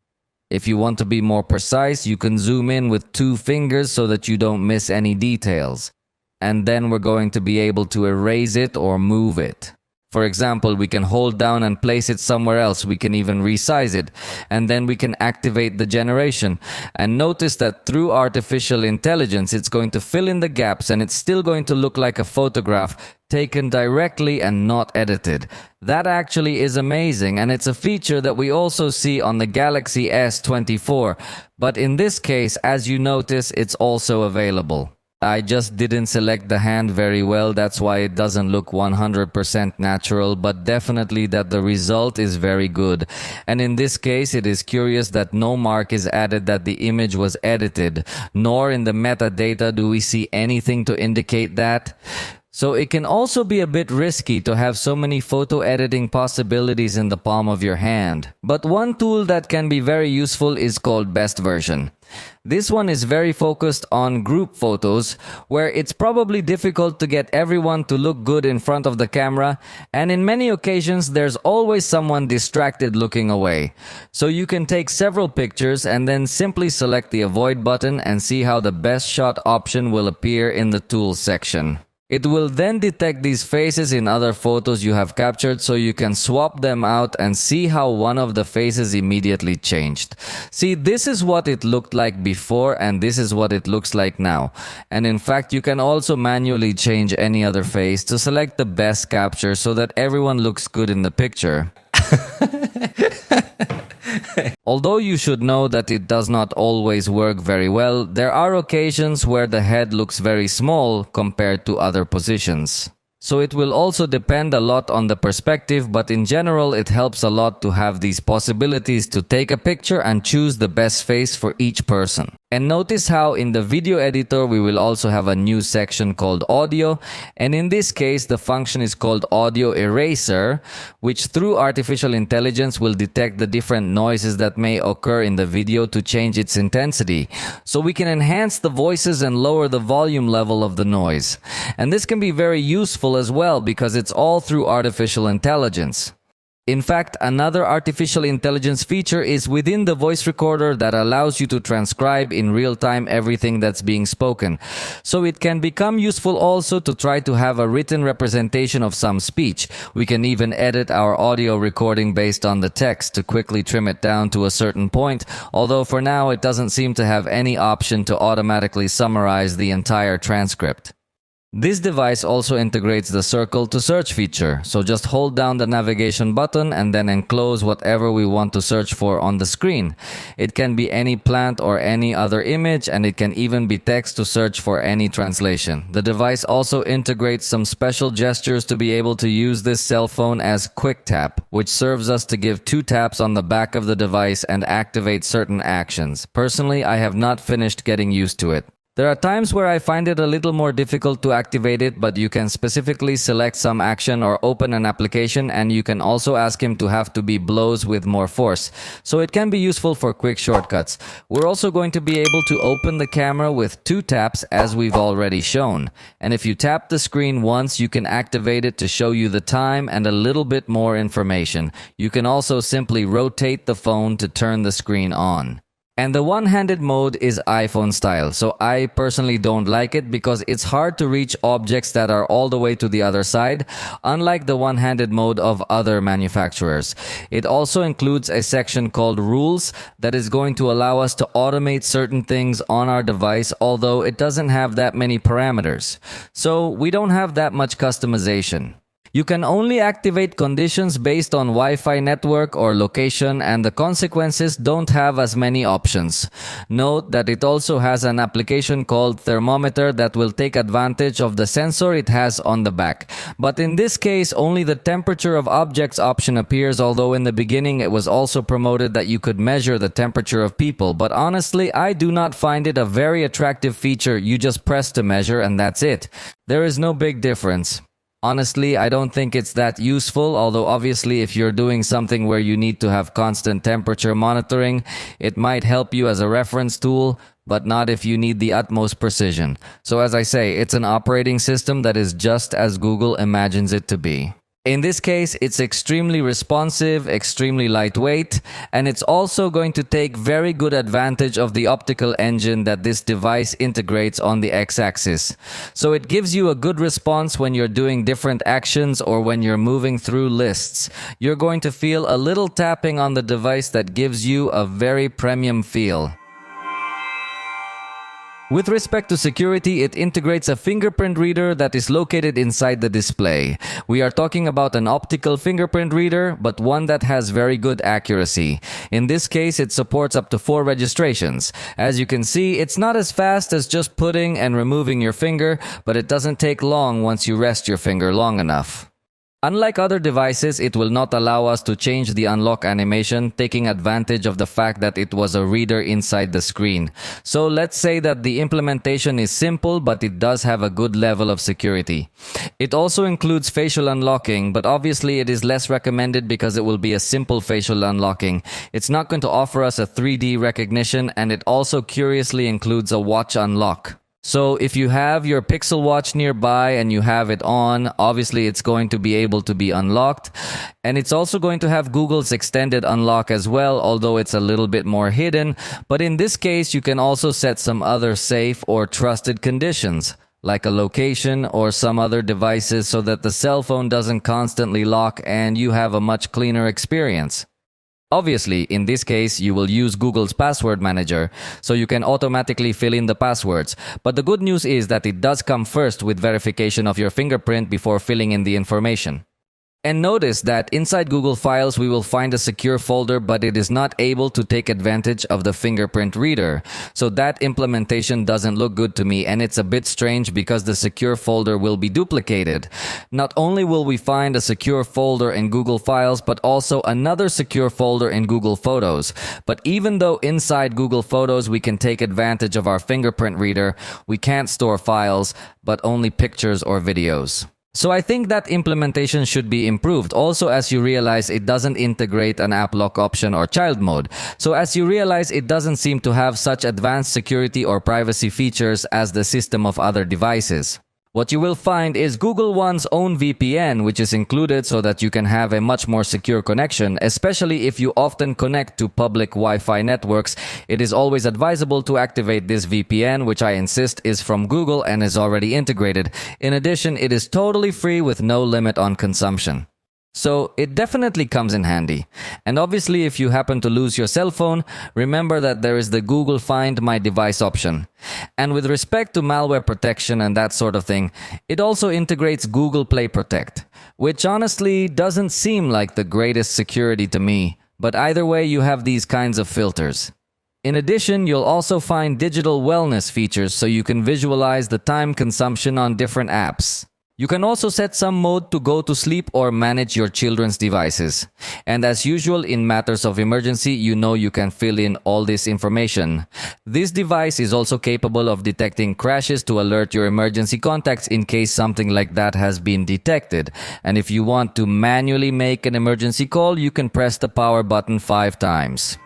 If you want to be more precise, you can zoom in with 2 fingers so that you don't miss any details. And then we're going to be able to erase it or move it. For example, we can hold down and place it somewhere else. We can even resize it. And then we can activate the generation. And notice that through artificial intelligence, it's going to fill in the gaps and it's still going to look like a photograph taken directly and not edited. That actually is amazing, and it's a feature that we also see on the Galaxy S24. But in this case, as you notice, it's also available. I just didn't select the hand very well, that's why it doesn't look 100% natural, but definitely that the result is very good. And in this case, it is curious that no mark is added that the image was edited, nor in the metadata do we see anything to indicate that. So it can also be a bit risky to have so many photo editing possibilities in the palm of your hand. But one tool that can be very useful is called Best Version. This one is very focused on group photos, where it's probably difficult to get everyone to look good in front of the camera, and in many occasions there's always someone distracted looking away. So you can take several pictures and then simply select the avoid button and see how the best shot option will appear in the tools section. It will then detect these faces in other photos you have captured, so you can swap them out and see how one of the faces immediately changed. See, this is what it looked like before and this is what it looks like now. And in fact, you can also manually change any other face to select the best capture so that everyone looks good in the picture. Although you should know that it does not always work very well, there are occasions where the head looks very small compared to other positions. So it will also depend a lot on the perspective, but in general it helps a lot to have these possibilities to take a picture and choose the best face for each person. And notice how in the video editor we will also have a new section called audio, and in this case the function is called audio eraser, which through artificial intelligence will detect the different noises that may occur in the video to change its intensity. So we can enhance the voices and lower the volume level of the noise. And this can be very useful as well because it's all through artificial intelligence. In fact, another artificial intelligence feature is within the voice recorder that allows you to transcribe in real time everything that's being spoken. So it can become useful also to try to have a written representation of some speech. We can even edit our audio recording based on the text to quickly trim it down to a certain point, although for now it doesn't seem to have any option to automatically summarize the entire transcript. This device also integrates the circle to search feature, so just hold down the navigation button and then enclose whatever we want to search for on the screen. It can be any plant or any other image, and it can even be text to search for any translation. The device also integrates some special gestures to be able to use this cell phone as quick tap, which serves us to give 2 taps on the back of the device and activate certain actions. Personally, I have not finished getting used to it. There are times where I find it a little more difficult to activate it, but you can specifically select some action or open an application, and you can also ask him to have to be blows with more force. So it can be useful for quick shortcuts. We're also going to be able to open the camera with 2 taps as we've already shown. And if you tap the screen once, you can activate it to show you the time and a little bit more information. You can also simply rotate the phone to turn the screen on. And the one-handed mode is iPhone style, so I personally don't like it because it's hard to reach objects that are all the way to the other side, unlike the one-handed mode of other manufacturers. It also includes a section called Rules that is going to allow us to automate certain things on our device, although it doesn't have that many parameters. So we don't have that much customization. You can only activate conditions based on Wi-Fi network or location, and the consequences don't have as many options. Note that it also has an application called Thermometer that will take advantage of the sensor it has on the back. But in this case, only the temperature of objects option appears, although in the beginning it was also promoted that you could measure the temperature of people. But honestly, I do not find it a very attractive feature. You just press to measure and that's it. There is no big difference. Honestly, I don't think it's that useful, although obviously if you're doing something where you need to have constant temperature monitoring, it might help you as a reference tool, but not if you need the utmost precision. So as I say, it's an operating system that is just as Google imagines it to be. In this case, it's extremely responsive, extremely lightweight, and it's also going to take very good advantage of the optical engine that this device integrates on the x-axis. So it gives you a good response when you're doing different actions or when you're moving through lists. You're going to feel a little tapping on the device that gives you a very premium feel. With respect to security, it integrates a fingerprint reader that is located inside the display. We are talking about an optical fingerprint reader, but one that has very good accuracy. In this case, it supports up to 4 registrations. As you can see, it's not as fast as just putting and removing your finger, but it doesn't take long once you rest your finger long enough. Unlike other devices, it will not allow us to change the unlock animation, taking advantage of the fact that it was a reader inside the screen. So let's say that the implementation is simple, but it does have a good level of security. It also includes facial unlocking, but obviously it is less recommended because it will be a simple facial unlocking. It's not going to offer us a 3D recognition, and it also curiously includes a watch unlock. So if you have your Pixel Watch nearby and you have it on, obviously it's going to be able to be unlocked. And it's also going to have Google's extended unlock as well, although it's a little bit more hidden. But in this case, you can also set some other safe or trusted conditions, like a location or some other devices, so that the cell phone doesn't constantly lock and you have a much cleaner experience. Obviously, in this case, you will use Google's password manager, so you can automatically fill in the passwords. But the good news is that it does come first with verification of your fingerprint before filling in the information. And notice that inside Google Files, we will find a secure folder, but it is not able to take advantage of the fingerprint reader. So that implementation doesn't look good to me, and it's a bit strange because the secure folder will be duplicated. Not only will we find a secure folder in Google Files, but also another secure folder in Google Photos. But even though inside Google Photos we can take advantage of our fingerprint reader, we can't store files, but only pictures or videos. So I think that implementation should be improved. Also, as you realize, it doesn't integrate an app lock option or child mode. So as you realize, it doesn't seem to have such advanced security or privacy features as the system of other devices. What you will find is Google One's own VPN, which is included so that you can have a much more secure connection, especially if you often connect to public Wi-Fi networks. It is always advisable to activate this VPN, which I insist is from Google and is already integrated. In addition, it is totally free with no limit on consumption. So it definitely comes in handy. And obviously, if you happen to lose your cell phone, remember that there is the Google Find My Device option. And with respect to malware protection and that sort of thing, it also integrates Google Play Protect, which honestly doesn't seem like the greatest security to me. But either way, you have these kinds of filters. In addition, you'll also find digital wellness features so you can visualize the time consumption on different apps. You can also set some mode to go to sleep or manage your children's devices. And as usual in matters of emergency, you know you can fill in all this information. This device is also capable of detecting crashes to alert your emergency contacts in case something like that has been detected. And if you want to manually make an emergency call, you can press the power button 5 times.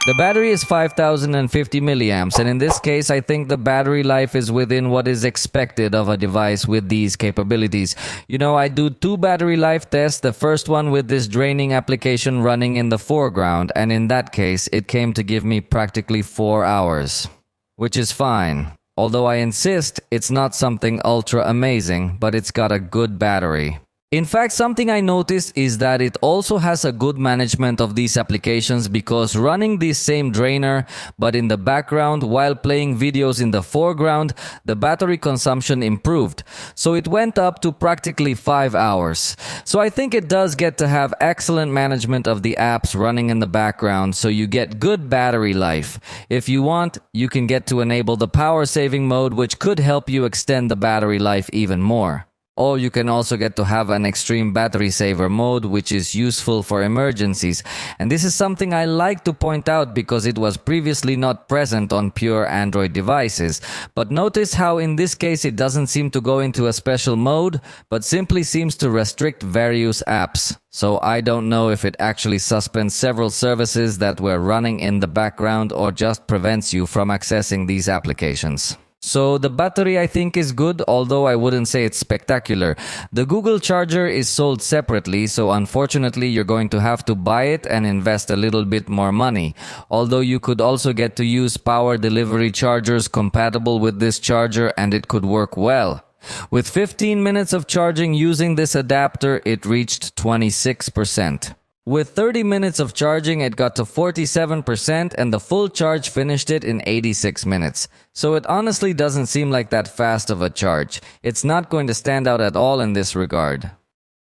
The battery is 5050 milliamps, and in this case, I think the battery life is within what is expected of a device with these capabilities. You know, I do 2 battery life tests, the first one with this draining application running in the foreground, and in that case, it came to give me practically 4 hours, which is fine. Although I insist it's not something ultra amazing, but it's got a good battery. In fact, something I noticed is that it also has a good management of these applications because running this same drainer but in the background while playing videos in the foreground, the battery consumption improved. So it went up to practically 5 hours. So I think it does get to have excellent management of the apps running in the background, so you get good battery life. If you want, you can get to enable the power saving mode, which could help you extend the battery life even more. Or you can also get to have an extreme battery saver mode, which is useful for emergencies. And this is something I like to point out because it was previously not present on pure Android devices. But notice how in this case it doesn't seem to go into a special mode, but simply seems to restrict various apps. So I don't know if it actually suspends several services that were running in the background or just prevents you from accessing these applications. So the battery I think is good, although I wouldn't say it's spectacular. The Google charger is sold separately, so unfortunately you're going to have to buy it and invest a little bit more money. Although you could also get to use power delivery chargers compatible with this charger and it could work well. With 15 minutes of charging using this adapter, it reached 26%. With 30 minutes of charging, it got to 47% and the full charge finished it in 86 minutes. So it honestly doesn't seem like that fast of a charge. It's not going to stand out at all in this regard.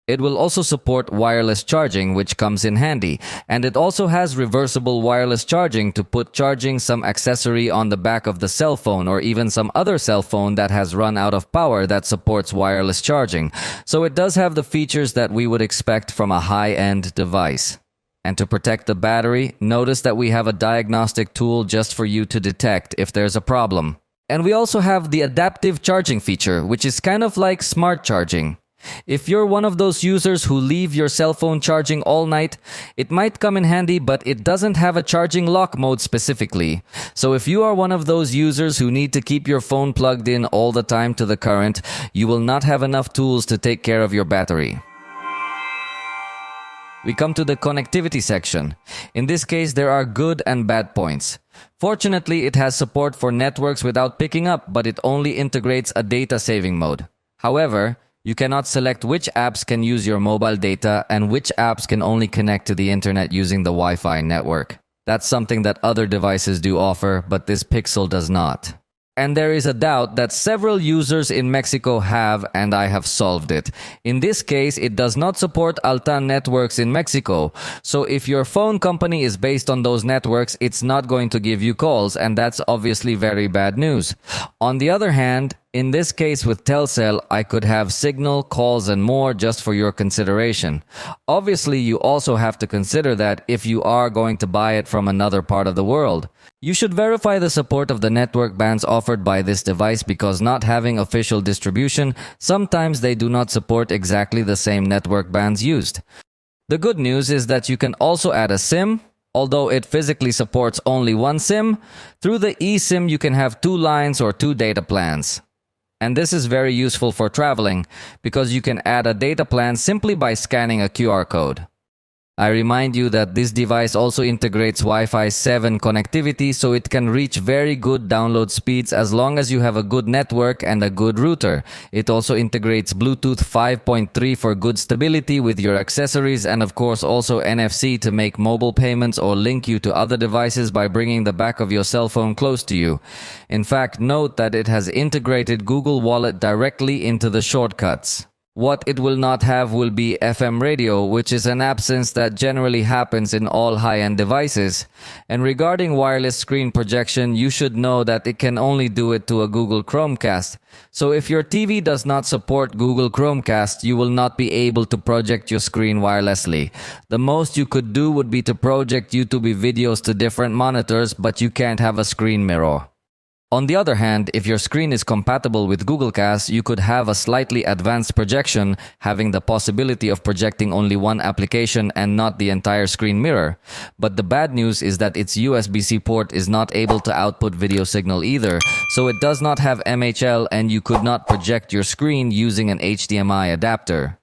It will also support wireless charging, which comes in handy, and it also has reversible wireless charging to put charging some accessory on the back of the cell phone or even some other cell phone that has run out of power that supports wireless charging. So it does have the features that we would expect from a high-end device. And to protect the battery, notice that we have a diagnostic tool just for you to detect if there's a problem. And we also have the adaptive charging feature, which is kind of like smart charging. If you're one of those users who leave your cell phone charging all night, it might come in handy, but it doesn't have a charging lock mode specifically. So if you are one of those users who need to keep your phone plugged in all the time to the current, you will not have enough tools to take care of your battery. We come to the connectivity section. In this case, there are good and bad points. Fortunately, it has support for networks without picking up, but it only integrates a data saving mode. However, you cannot select which apps can use your mobile data and which apps can only connect to the internet using the Wi-Fi network. That's something that other devices do offer, but this Pixel does not. And there is a doubt that several users in Mexico have, and I have solved it. In this case, it does not support Altan networks in Mexico. So if your phone company is based on those networks, it's not going to give you calls, and that's obviously very bad news. On the other hand, in this case with Telcel, I could have signal, calls, and more just for your consideration. Obviously, you also have to consider that if you are going to buy it from another part of the world. You should verify the support of the network bands offered by this device because not having official distribution, sometimes they do not support exactly the same network bands used. The good news is that you can also add a SIM. Although it physically supports only one SIM, through the eSIM you can have 2 lines or 2 data plans. And this is very useful for traveling because you can add a data plan simply by scanning a QR code. I remind you that this device also integrates Wi-Fi 7 connectivity, so it can reach very good download speeds as long as you have a good network and a good router. It also integrates Bluetooth 5.3 for good stability with your accessories, and of course also NFC to make mobile payments or link you to other devices by bringing the back of your cell phone close to you. In fact, note that it has integrated Google Wallet directly into the shortcuts. What it will not have will be FM radio, which is an absence that generally happens in all high-end devices. And regarding wireless screen projection, you should know that it can only do it to a Google Chromecast. So if your TV does not support Google Chromecast, you will not be able to project your screen wirelessly. The most you could do would be to project YouTube videos to different monitors, but you can't have a screen mirror. On the other hand, if your screen is compatible with Google Cast, you could have a slightly advanced projection, having the possibility of projecting only one application and not the entire screen mirror. But the bad news is that its USB-C port is not able to output video signal either, so it does not have MHL and you could not project your screen using an HDMI adapter.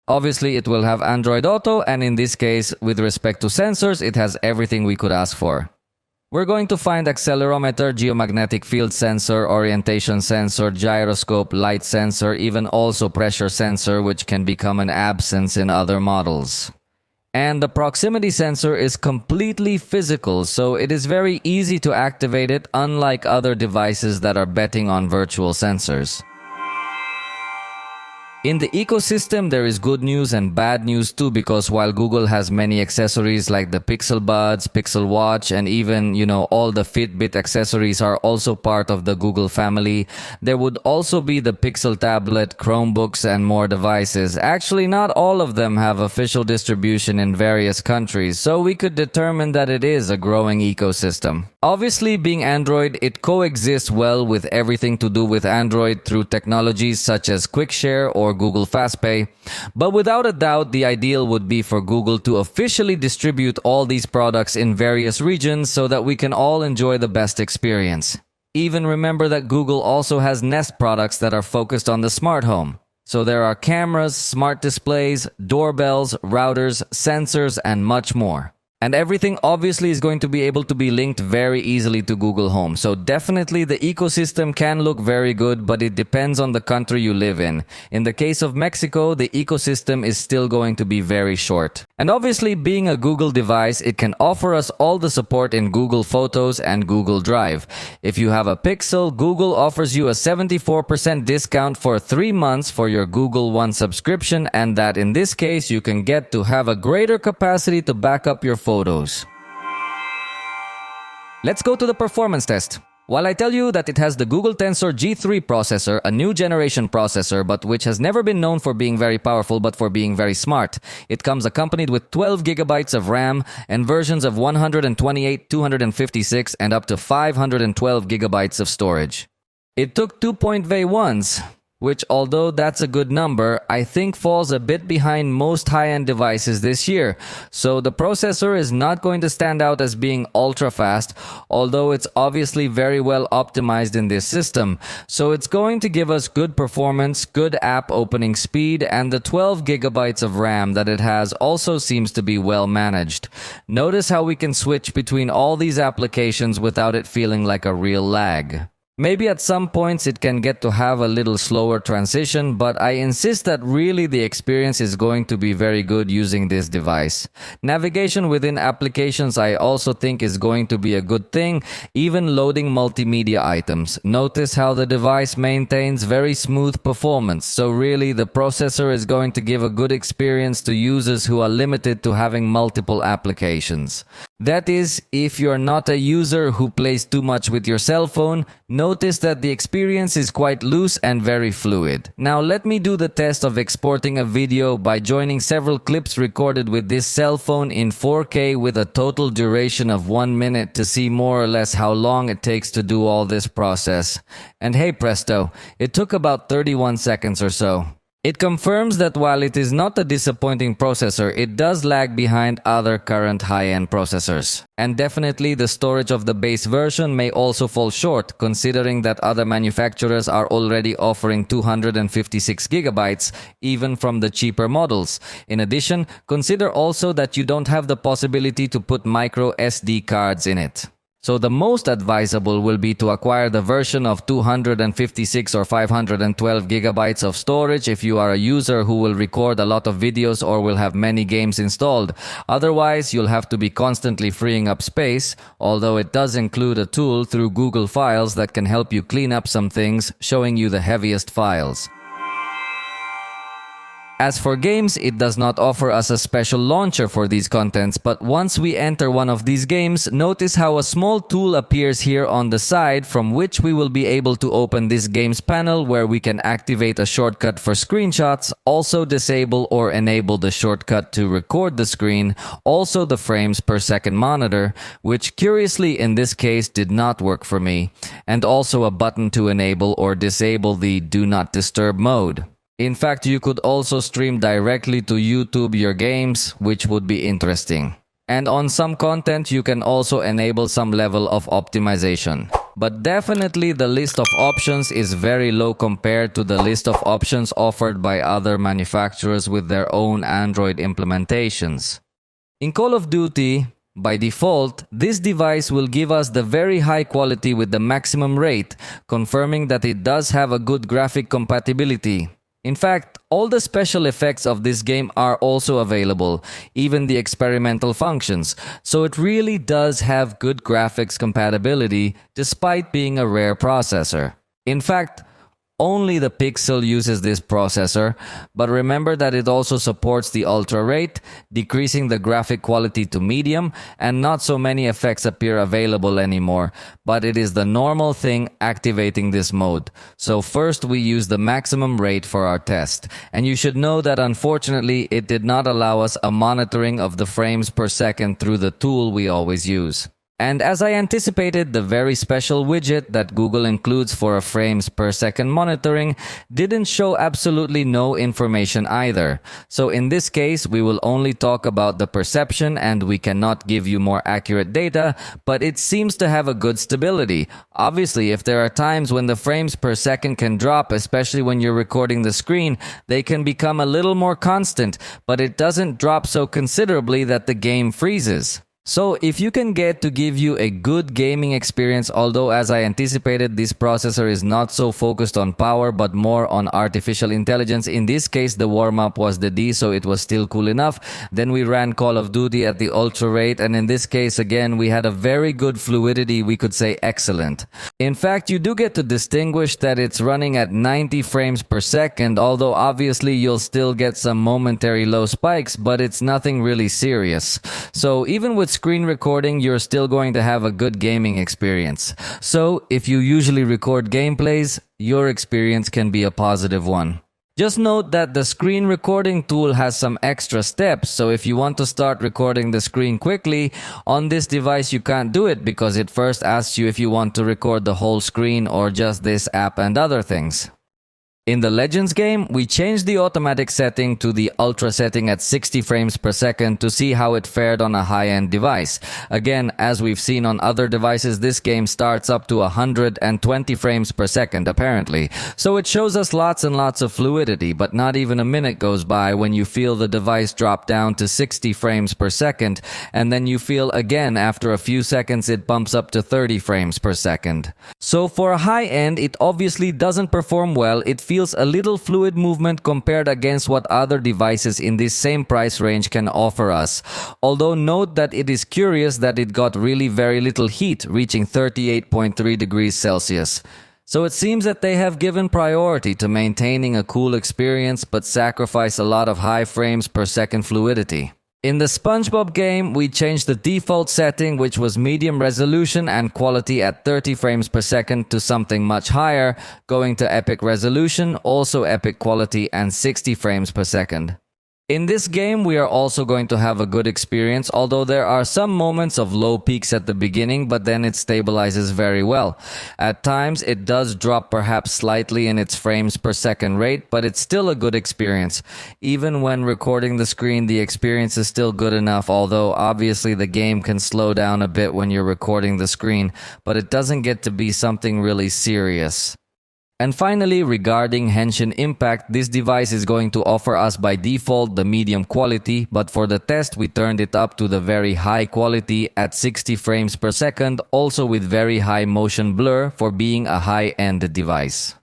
Obviously, it will have Android Auto, and in this case, with respect to sensors, it has everything we could ask for. We're going to find accelerometer, geomagnetic field sensor, orientation sensor, gyroscope, light sensor, even also pressure sensor, which can become an absence in other models. And the proximity sensor is completely physical, so it is very easy to activate it, unlike other devices that are betting on virtual sensors. In the ecosystem, there is good news and bad news too, because while Google has many accessories like the Pixel Buds, Pixel Watch, and even, all the Fitbit accessories are also part of the Google family, there would also be the Pixel tablet, Chromebooks, and more devices. Actually, not all of them have official distribution in various countries, so we could determine that it is a growing ecosystem. Obviously, being Android, it coexists well with everything to do with Android through technologies such as QuickShare or Google FastPay, but without a doubt, the ideal would be for Google to officially distribute all these products in various regions so that we can all enjoy the best experience. Even remember that Google also has Nest products that are focused on the smart home. So there are cameras, smart displays, doorbells, routers, sensors, and much more. And everything obviously is going to be able to be linked very easily to Google Home. So definitely the ecosystem can look very good, but it depends on the country you live in. In the case of Mexico, the ecosystem is still going to be very short. And obviously, being a Google device, it can offer us all the support in Google Photos and Google Drive. If you have a Pixel, Google offers you a 74% discount for 3 months for your Google One subscription, and that in this case, you can get to have a greater capacity to back up your photos. Let's go to the performance test. While I tell you that it has the Google Tensor G3 processor, a new generation processor, but which has never been known for being very powerful but for being very smart, it comes accompanied with 12 gigabytes of RAM and versions of 128, 256, and up to 512 gigabytes of storage. It took 2.V1s, which, although that's a good number, I think falls a bit behind most high-end devices this year. So the processor is not going to stand out as being ultra fast, although it's obviously very well optimized in this system. So it's going to give us good performance, good app opening speed, and the 12 gigabytes of RAM that it has also seems to be well managed. Notice how we can switch between all these applications without it feeling like a real lag. Maybe at some points it can get to have a little slower transition, but I insist that really the experience is going to be very good using this device. Navigation within applications I also think is going to be a good thing, even loading multimedia items. Notice how the device maintains very smooth performance, so really the processor is going to give a good experience to users who are limited to having multiple applications. That is, if you're not a user who plays too much with your cell phone, notice that the experience is quite loose and very fluid. Now let me do the test of exporting a video by joining several clips recorded with this cell phone in 4K with a total duration of 1 minute to see more or less how long it takes to do all this process. And hey presto, it took about 31 seconds or so. It confirms that while it is not a disappointing processor, it does lag behind other current high-end processors. And definitely the storage of the base version may also fall short, considering that other manufacturers are already offering 256 gigabytes, even from the cheaper models. In addition, consider also that you don't have the possibility to put micro SD cards in it. So the most advisable will be to acquire the version of 256 or 512 gigabytes of storage if you are a user who will record a lot of videos or will have many games installed. Otherwise, you'll have to be constantly freeing up space, although it does include a tool through Google Files that can help you clean up some things, showing you the heaviest files. As for games, it does not offer us a special launcher for these contents, but once we enter one of these games, notice how a small tool appears here on the side from which we will be able to open this games panel where we can activate a shortcut for screenshots, also disable or enable the shortcut to record the screen, also the frames per second monitor, which curiously in this case did not work for me, and also a button to enable or disable the Do Not Disturb mode. In fact, you could also stream directly to YouTube your games, which would be interesting. And on some content, you can also enable some level of optimization. But definitely the list of options is very low compared to the list of options offered by other manufacturers with their own Android implementations. In Call of Duty, by default, this device will give us the very high quality with the maximum rate, confirming that it does have a good graphic compatibility. In fact, all the special effects of this game are also available, even the experimental functions, so it really does have good graphics compatibility despite being a rare processor. In fact, only the Pixel uses this processor, but remember that it also supports the ultra rate, decreasing the graphic quality to medium, and not so many effects appear available anymore, but it is the normal thing activating this mode. So first we use the maximum rate for our test, and you should know that unfortunately it did not allow us a monitoring of the frames per second through the tool we always use. And as I anticipated, the very special widget that Google includes for a frames per second monitoring didn't show absolutely no information either. So in this case, we will only talk about the perception and we cannot give you more accurate data, but it seems to have a good stability. Obviously, if there are times when the frames per second can drop, especially when you're recording the screen, they can become a little more constant, but it doesn't drop so considerably that the game freezes. So if you can get to give you a good gaming experience, although as I anticipated this processor is not so focused on power but more on artificial intelligence, in this case the warm-up was the D, so it was still cool enough. Then we ran Call of Duty at the ultra rate, and in this case again we had a very good fluidity, we could say excellent. In fact, you do get to distinguish that it's running at 90 frames per second, although obviously you'll still get some momentary low spikes, but it's nothing really serious. So even with screen recording, you're still going to have a good gaming experience. So if you usually record gameplays, your experience can be a positive one. Just note that the screen recording tool has some extra steps, so if you want to start recording the screen quickly, on this device you can't do it because it first asks you if you want to record the whole screen or just this app and other things. In the Legends game, we changed the automatic setting to the ultra setting at 60 frames per second to see how it fared on a high-end device. Again, as we've seen on other devices, this game starts up to 120 frames per second apparently. So it shows us lots and lots of fluidity, but not even a minute goes by when you feel the device drop down to 60 frames per second, and then you feel again after a few seconds it bumps up to 30 frames per second. So for a high-end, it obviously doesn't perform well. It feels a little fluid movement compared against what other devices in this same price range can offer us. Although note that it is curious that it got really very little heat, reaching 38.3 degrees Celsius. So it seems that they have given priority to maintaining a cool experience but sacrifice a lot of high frames per second fluidity. In the SpongeBob game, we changed the default setting, which was medium resolution and quality at 30 frames per second, to something much higher, going to epic resolution, also epic quality, and 60 frames per second. In this game, we are also going to have a good experience, although there are some moments of low peaks at the beginning, but then it stabilizes very well. At times, it does drop perhaps slightly in its frames per second rate, but it's still a good experience. Even when recording the screen, the experience is still good enough, although obviously the game can slow down a bit when you're recording the screen, but it doesn't get to be something really serious. And finally, regarding Henshin Impact, this device is going to offer us by default the medium quality, but for the test we turned it up to the very high quality at 60 frames per second, also with very high motion blur for being a high-end device.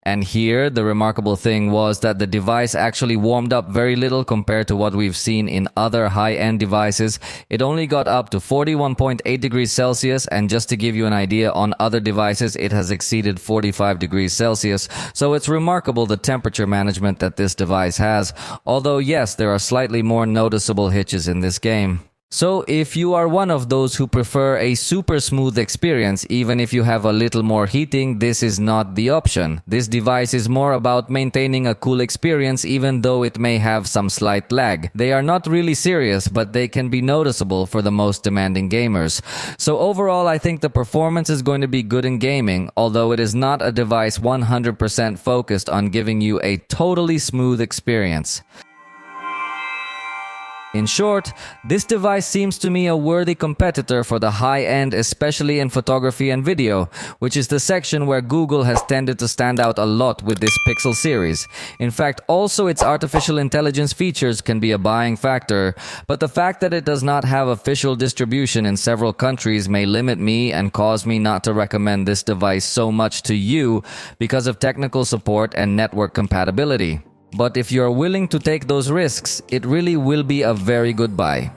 And here, the remarkable thing was that the device actually warmed up very little compared to what we've seen in other high-end devices. It only got up to 41.8 degrees Celsius, and just to give you an idea, on other devices it has exceeded 45 degrees Celsius. So it's remarkable the temperature management that this device has. Although yes, there are slightly more noticeable hitches in this game. So if you are one of those who prefer a super smooth experience, even if you have a little more heating, this is not the option. This device is more about maintaining a cool experience even though it may have some slight lag. They are not really serious, but they can be noticeable for the most demanding gamers. So overall, I think the performance is going to be good in gaming, although it is not a device 100% focused on giving you a totally smooth experience. In short, this device seems to me a worthy competitor for the high-end, especially in photography and video, which is the section where Google has tended to stand out a lot with this Pixel series. In fact, also its artificial intelligence features can be a buying factor, but the fact that it does not have official distribution in several countries may limit me and cause me not to recommend this device so much to you because of technical support and network compatibility. But if you're willing to take those risks, it really will be a very good buy.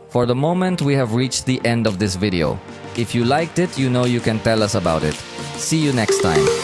For the moment, we have reached the end of this video. If you liked it, you know you can tell us about it. See you next time.